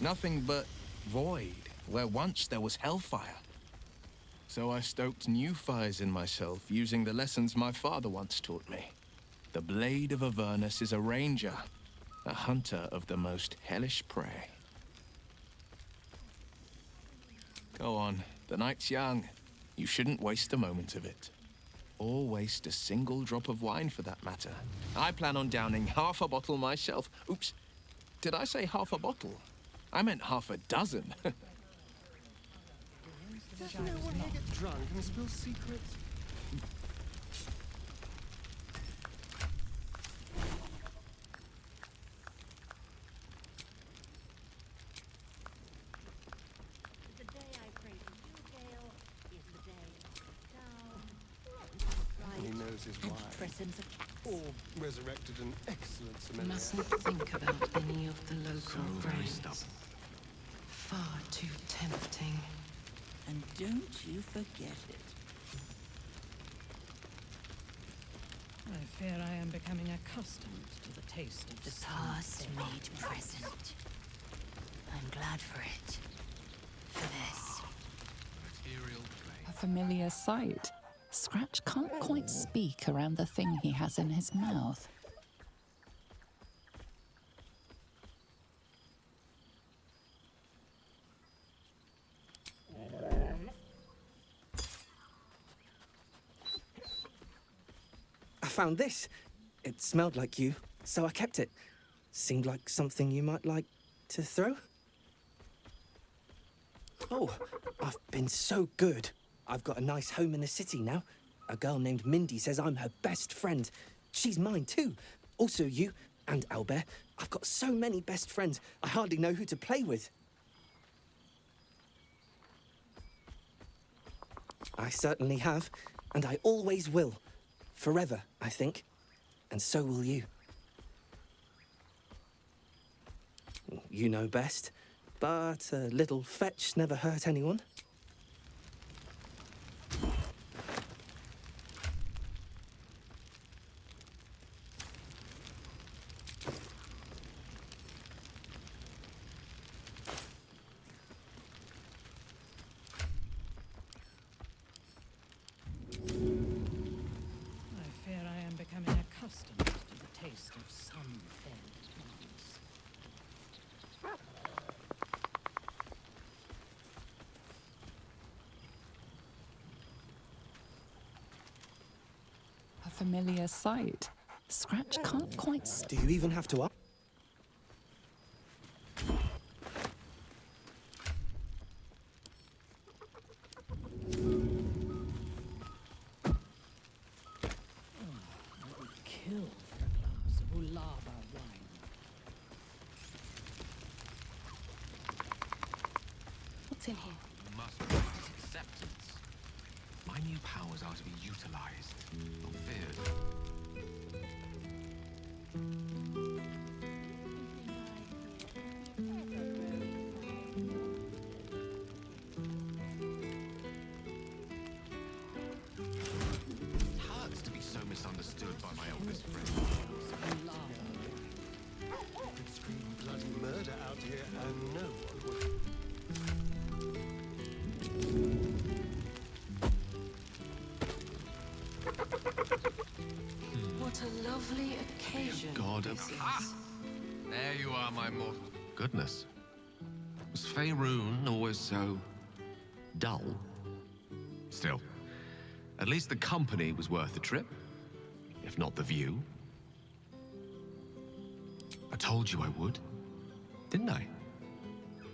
Nothing but void, where once there was hellfire. So I stoked new fires in myself using the lessons my father once taught me. The Blade of Avernus is a ranger, a hunter of the most hellish prey. Go on, the night's young. You shouldn't waste a moment of it. Or waste a single drop of wine for that matter. I plan on downing half a bottle myself. Oops, did I say half a bottle? I meant half a dozen. Does no one here get drunk and spill secrets? He knows his wife. Or resurrected an excellent You sommelier. mustn't think about any of the local brains. Far too tempting. And don't you forget it. I fear I am becoming accustomed to the taste of The past made present. I'm glad for it. For this. A familiar sight. Scratch can't quite speak around the thing he has in his mouth. I found this. It smelled like you, so I kept it. Seemed like something you might like to throw. Oh, I've been so good. I've got a nice home in the city now. A girl named Mindy says I'm her best friend. She's mine too. Also you and Albert. I've got so many best friends, I hardly know who to play with. I certainly have, and I always will. Forever, I think. And so will you. You know best, but a little fetch never hurt anyone. I fear I am becoming accustomed to the taste of some fed plants. A familiar sight. Scratch can't quite speak. Do you even have to up? I would kill for a glass of Ulaba wine. What's in here? Must practice acceptance. My new powers are to be utilized, not feared. It hurts to be so misunderstood by my oldest friend. You could scream bloody murder out here and no one would. What a lovely occasion God this is. There you are, my mortal. Goodness. Was Faerun always so dull? Still, at least the company was worth the trip, if not the view. I told you I would, didn't I?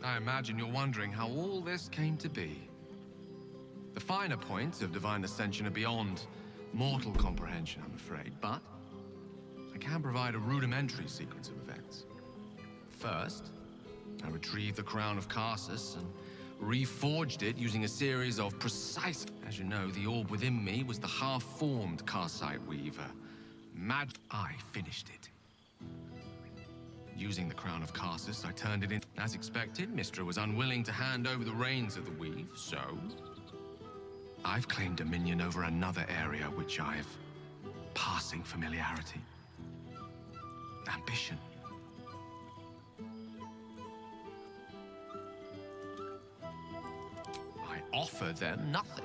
I imagine you're wondering how all this came to be. The finer points of divine ascension are beyond mortal comprehension, I'm afraid, but I can provide a rudimentary sequence of events. First, I retrieved the crown of Karsus and reforged it using a series of precise... As you know, the orb within me was the half-formed Karsite Weaver. I finished it. Using the crown of Karsus, I turned it in. As expected, Mystra was unwilling to hand over the reins of the weave, so... I've claimed dominion over another area which I've passing familiarity. Ambition. I offer them nothing.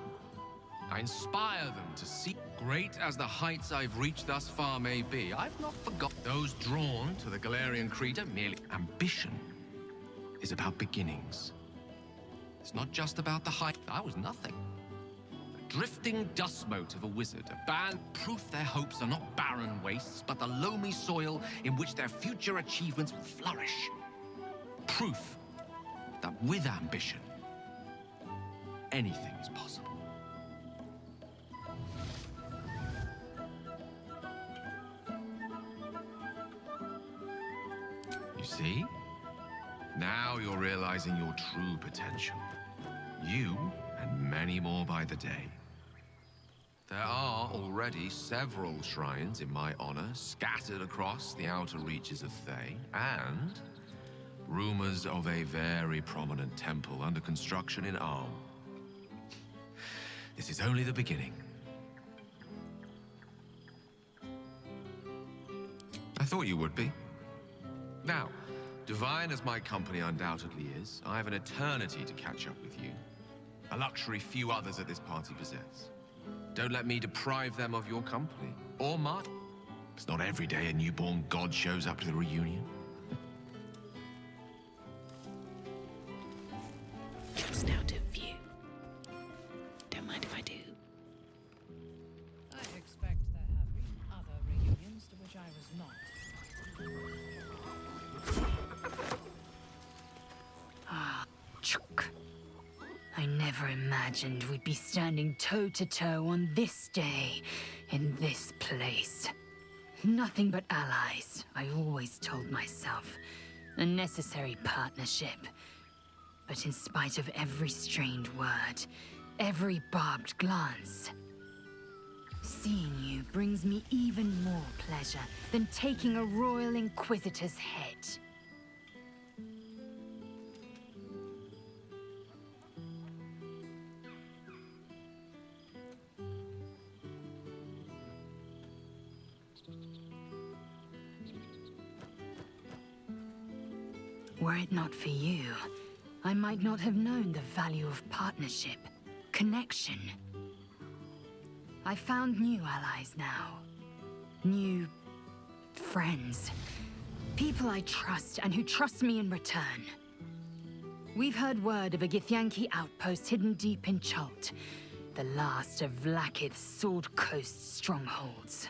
I inspire them to see. Great as the heights I've reached thus far may be, I've not forgotten those drawn to the Galarian creator. Merely ambition is about beginnings. It's not just about the height. I was nothing. A drifting dust mote of a wizard, a band proof their hopes are not barren wastes, but the loamy soil in which their future achievements will flourish. Proof that with ambition, anything is possible. You see? Now you're realizing your true potential. You, and many more by the day. There are already several shrines in my honor scattered across the outer reaches of Thay, and rumors of a very prominent temple under construction in Arm. This is only the beginning. I thought you would be. Now, divine as my company undoubtedly is, I have an eternity to catch up with you. A luxury few others at this party possess. Don't let me deprive them of your company, or mine. It's not every day a newborn god shows up to the reunion. Just out of view. Don't mind if I do. I expect there have been other reunions to which I was not. Ah, Chook. I never imagined we'd be standing toe-to-toe on this day, in this place. Nothing but allies, I always told myself. A necessary partnership. But in spite of every strained word, every barbed glance, seeing you brings me even more pleasure than taking a royal inquisitor's head. Were it not for you, I might not have known the value of partnership, connection. I found new allies now. New friends. People I trust and who trust me in return. We've heard word of a Githyanki outpost hidden deep in Chult, the last of Vlaakith's Sword Coast strongholds.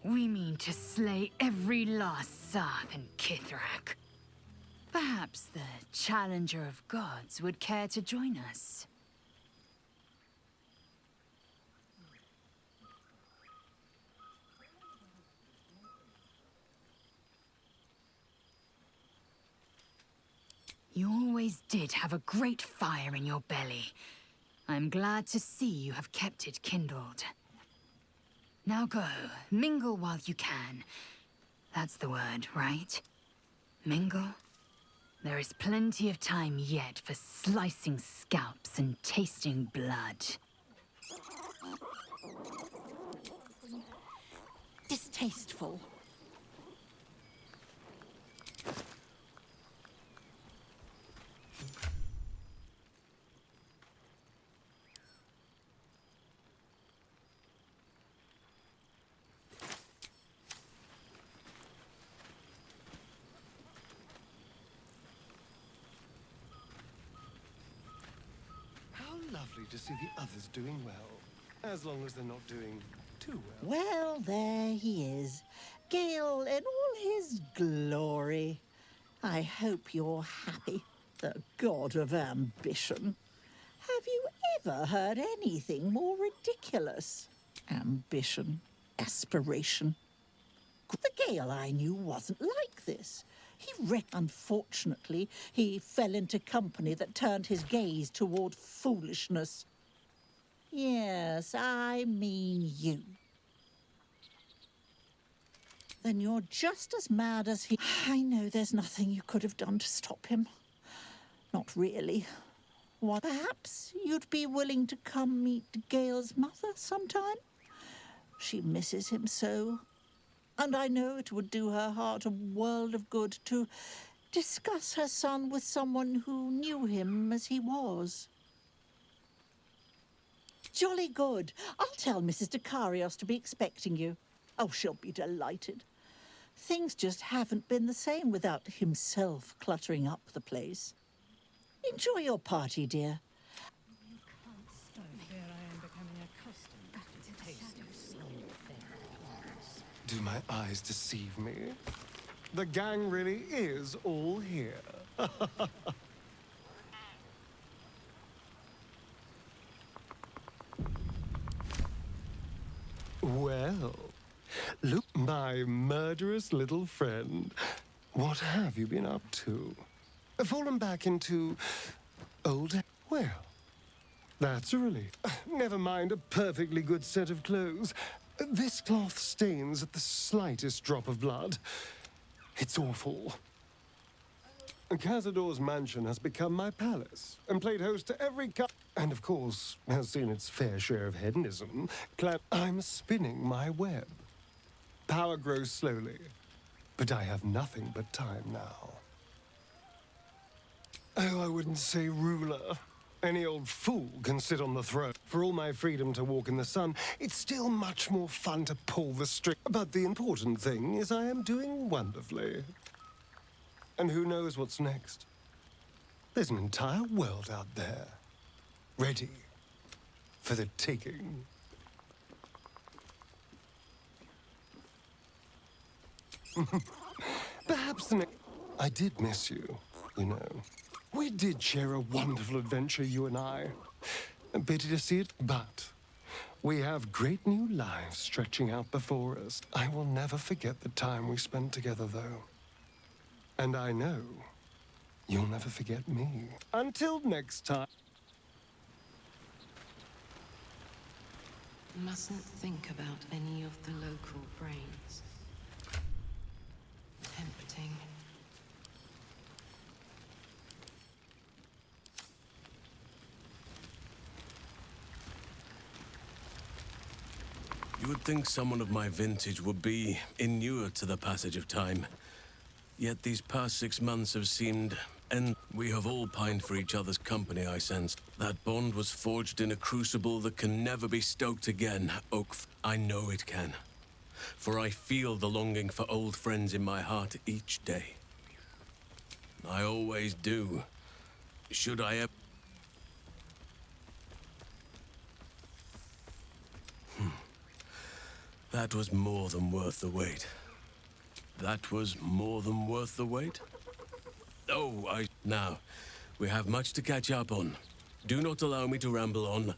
We mean to slay every last Sarth in Kithrak. Perhaps the Challenger of Gods would care to join us. You always did have a great fire in your belly. I'm glad to see you have kept it kindled. Now go, mingle while you can. That's the word, right? Mingle? There is plenty of time yet for slicing scalps and tasting blood. Distasteful. Lovely to see the others doing well, as long as they're not doing too well. Well, there he is. Gale in all his glory. I hope you're happy, the god of ambition. Have you ever heard anything more ridiculous? Ambition, aspiration. The Gale I knew wasn't like this. Unfortunately, he fell into company that turned his gaze toward foolishness. Yes, I mean you. Then you're just as mad as he... I know there's nothing you could have done to stop him. Not really. What, perhaps you'd be willing to come meet Gale's mother sometime? She misses him so. And I know it would do her heart a world of good to discuss her son with someone who knew him as he was. Jolly good. I'll tell Mrs. Dekarios to be expecting you. Oh, she'll be delighted. Things just haven't been the same without himself cluttering up the place. Enjoy your party, dear. Do my eyes deceive me? The gang really is all here. Well, look, my murderous little friend. What have you been up to? Fallen back into old... Well, that's a relief. Never mind a perfectly good set of clothes. This cloth stains at the slightest drop of blood. It's awful. Cazador's mansion has become my palace and played host to every and of course has seen its fair share of hedonism. I'm spinning my web. Power grows slowly, but I have nothing but time now. Oh, I wouldn't say ruler. Any old fool can sit on the throne. For all my freedom to walk in the sun, it's still much more fun to pull the string. But the important thing is I am doing wonderfully. And who knows what's next? There's an entire world out there, ready for the taking. Perhaps the next... I did miss you, you know. We did share a wonderful adventure, you and I. A pity to see it, but we have great new lives stretching out before us. I will never forget the time we spent together, though. And I know you'll never forget me. Until next time. Mustn't think about any of the local brains. Tempting. You would think someone of my vintage would be inured to the passage of time. Yet these past 6 months have seemed... And we have all pined for each other's company, I sense. That bond was forged in a crucible that can never be stoked again, Oak. I know it can. For I feel the longing for old friends in my heart each day. I always do. Should I ever... That was more than worth the wait. That was more than worth the wait? Oh, Now, we have much to catch up on. Do not allow me to ramble on.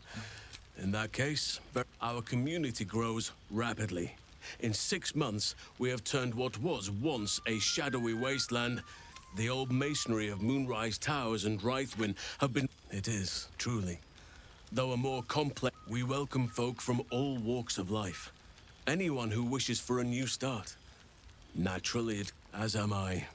In that case, our community grows rapidly. In 6 months, we have turned what was once a shadowy wasteland. The old masonry of Moonrise Towers and Wraithwin have been... It is, truly. Though a more complex... We welcome folk from all walks of life. Anyone who wishes for a new start. Naturally, as am I.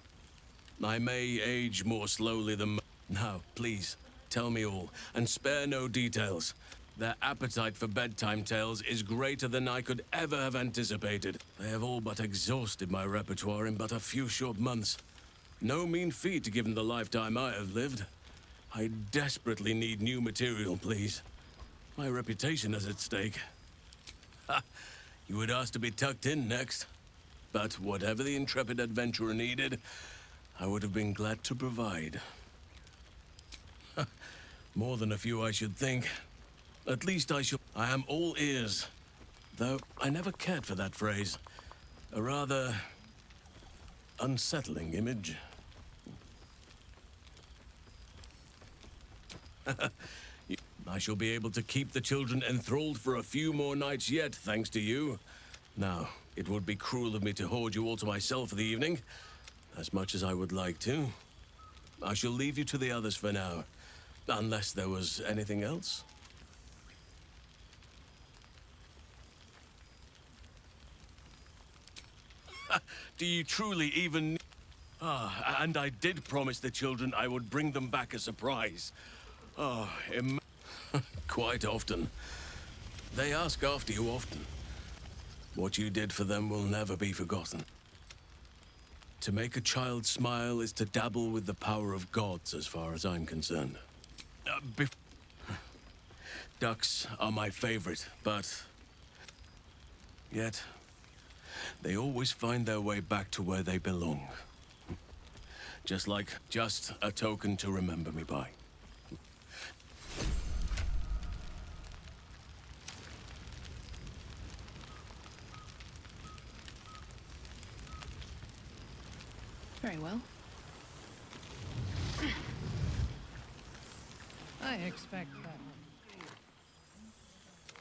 I may age more slowly than... Now, please, tell me all, and spare no details. Their appetite for bedtime tales is greater than I could ever have anticipated. They have all but exhausted my repertoire in but a few short months. No mean feat given the lifetime I have lived. I desperately need new material, please. My reputation is at stake. Ha! You would ask to be tucked in next. But whatever the intrepid adventurer needed, I would have been glad to provide. More than a few, I should think. At least I am all ears. Though I never cared for that phrase. A rather unsettling image. I shall be able to keep the children enthralled for a few more nights yet, thanks to you. Now, it would be cruel of me to hoard you all to myself for the evening, as much as I would like to. I shall leave you to the others for now, unless there was anything else. Do you truly even... Ah, and I did promise the children I would bring them back a surprise. Oh, quite often. They ask after you often. What you did for them will never be forgotten. To make a child smile is to dabble with the power of gods, as far as I'm concerned. Ducks are my favorite, but... yet, they always find their way back to where they belong. Just a token to remember me by. Very well. I expect that.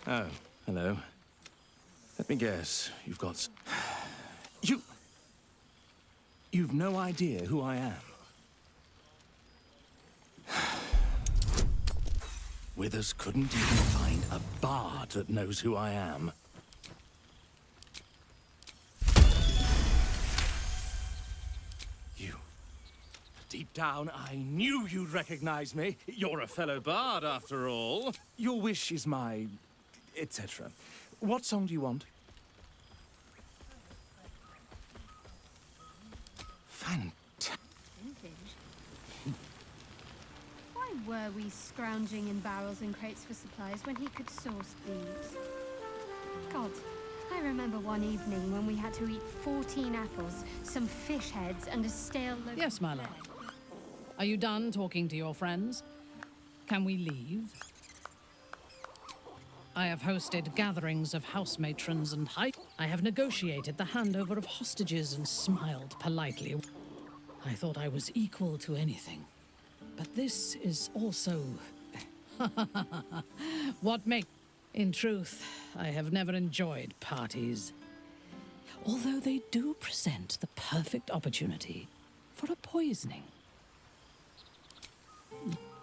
Oh, hello. Let me guess. You've got... You've no idea who I am. Withers couldn't even find a bard that knows who I am. Deep down, I knew you'd recognize me. You're a fellow bard, after all. Your wish is my... etc. What song do you want? Fantastic. Why were we scrounging in barrels and crates for supplies when he could source these? God, I remember one evening when we had to eat 14 apples, some fish heads, and a stale loaf. Yes, my lord. Are you done talking to your friends? Can we leave? I have hosted gatherings of house matrons and I have negotiated the handover of hostages and smiled politely. I thought I was equal to anything. But this is also... what make... In truth, I have never enjoyed parties. Although they do present the perfect opportunity for a poisoning.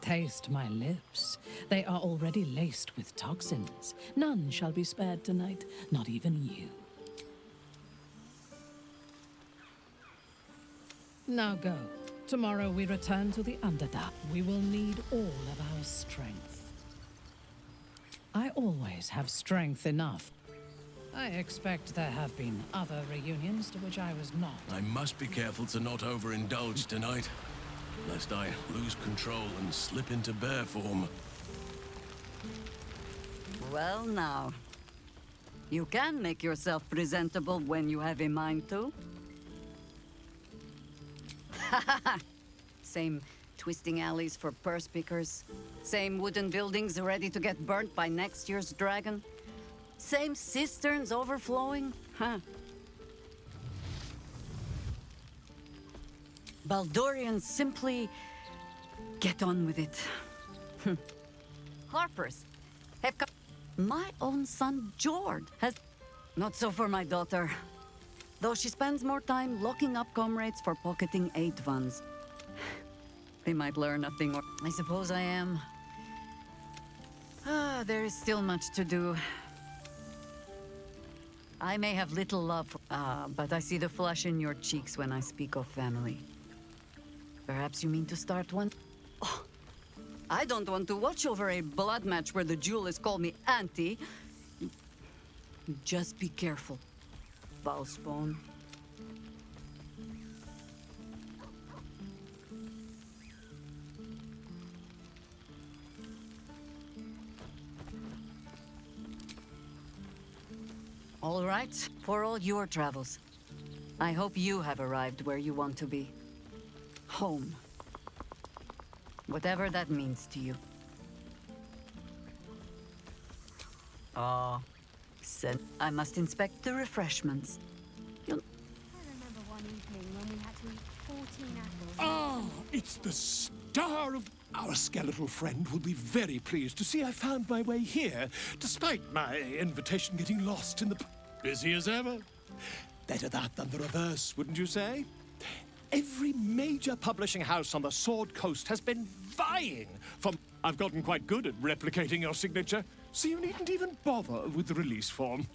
Taste my lips. They are already laced with toxins. None shall be spared tonight, not even you. Now go. Tomorrow we return to the Underdark. We will need all of our strength. I always have strength enough. I expect there have been other reunions to which I was not. I must be careful to not overindulge tonight, lest I lose control and slip into bear form. Well now, you can make yourself presentable when you have a mind to. Same twisting alleys for purse pickers. Same wooden buildings ready to get burnt by next year's dragon. Same cisterns overflowing, huh? Baldurians simply get on with it. Harpers have come. My own son, Jord, has... Not so for my daughter. Though she spends more time locking up comrades for pocketing aid funds. They might learn nothing, or... I suppose I am. There is still much to do. I may have little love for... but I see the flush in your cheeks when I speak of family. Perhaps you mean to start one? Oh, I don't want to watch over a blood match where the jewelers call me auntie. Just be careful, Valspawn. All right, for all your travels. I hope you have arrived where you want to be. Home. Whatever that means to you. Said I must inspect the refreshments. You'll... I remember one evening when we had to eat 14 apples. Ah, it's the star of... Our skeletal friend will be very pleased to see I found my way here, despite my invitation getting lost in the... Busy as ever. Better that than the reverse, wouldn't you say? Every major publishing house on the Sword Coast has been vying for... I've gotten quite good at replicating your signature, so you needn't even bother with the release form.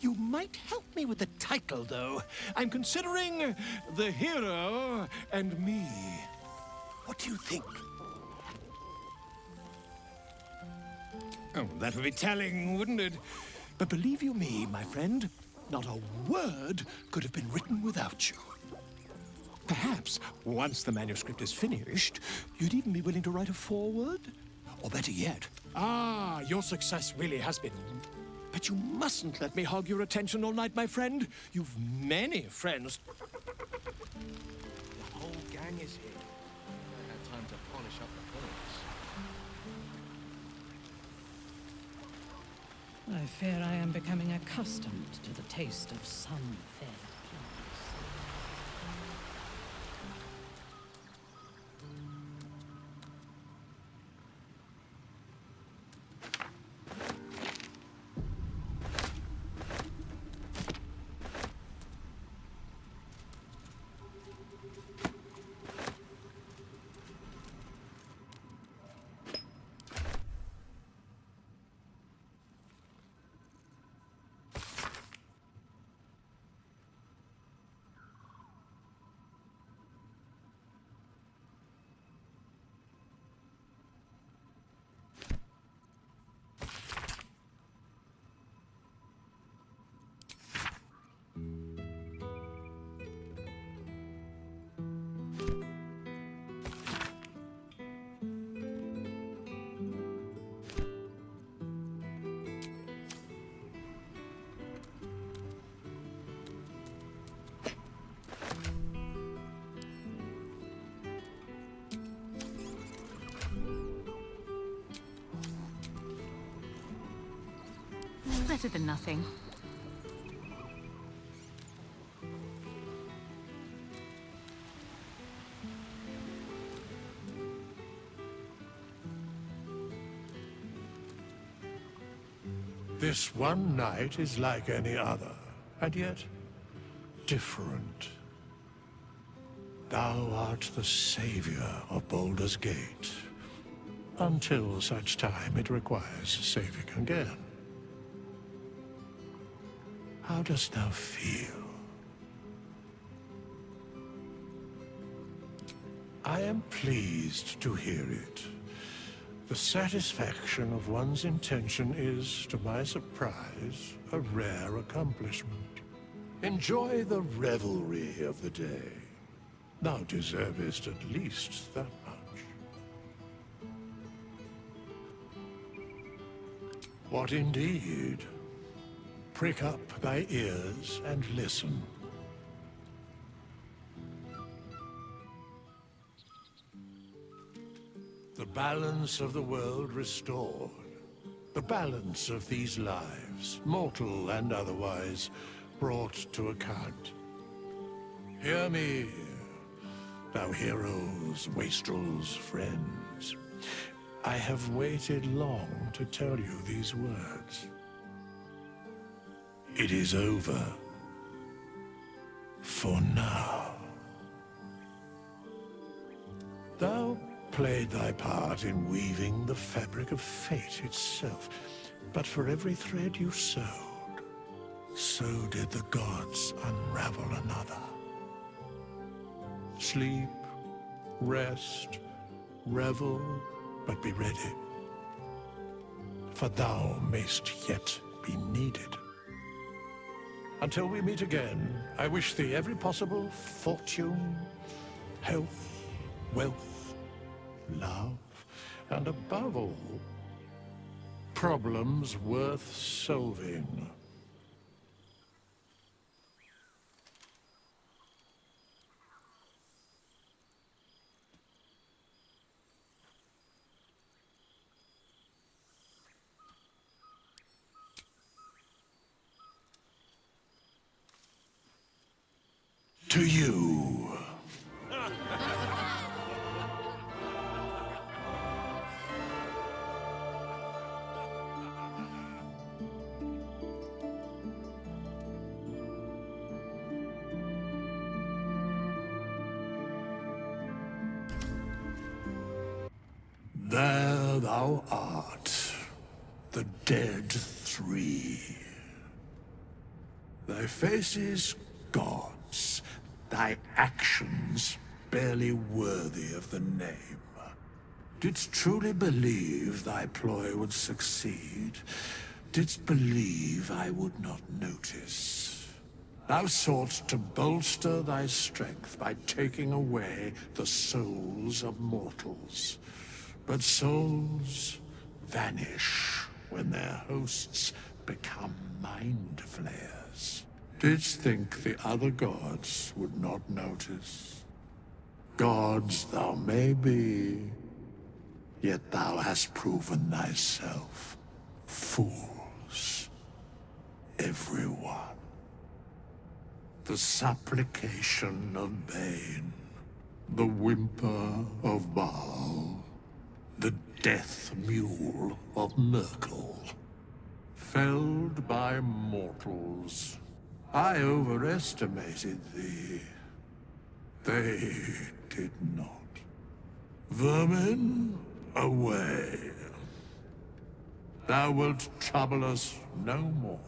You might help me with the title, though. I'm considering The Hero and Me. What do you think? Oh, that would be telling, wouldn't it? But believe you me, my friend, not a word could have been written without you. Perhaps, once the manuscript is finished, you'd even be willing to write a foreword? Or better yet, Ah, your success really has been... But you mustn't let me hog your attention all night, my friend. You've many friends. The whole gang is here. I had time to polish up the points. I fear I am becoming accustomed to the taste of some fair plants. Better than nothing. This one night is like any other, and yet different. Thou art the savior of Baldur's Gate, until such time it requires saving again. How dost thou feel? I am pleased to hear it. The satisfaction of one's intention is, to my surprise, a rare accomplishment. Enjoy the revelry of the day. Thou deservest at least that much. What indeed? Prick up thy ears and listen. The balance of the world restored. The balance of these lives, mortal and otherwise, brought to account. Hear me, thou heroes, wastrels, friends. I have waited long to tell you these words. It is over. For now. Thou played thy part in weaving the fabric of fate itself, but for every thread you sewed, so did the gods unravel another. Sleep, rest, revel, but be ready, for thou mayst yet be needed. Until we meet again, I wish thee every possible fortune, health, wealth, love, and above all, problems worth solving. To you. There thou art, the dead three. Thy faces gods, thy actions barely worthy of the name. Didst truly believe thy ploy would succeed? Didst believe I would not notice? Thou sought to bolster thy strength by taking away the souls of mortals. But souls vanish when their hosts become mind flayers. Didst think the other gods would not notice? Gods thou may be, yet thou hast proven thyself fools. Everyone. The supplication of Bane, the whimper of Baal, the death mule of Merkel. Felled by mortals. I overestimated thee. They did not. Vermin, away. Thou wilt trouble us no more.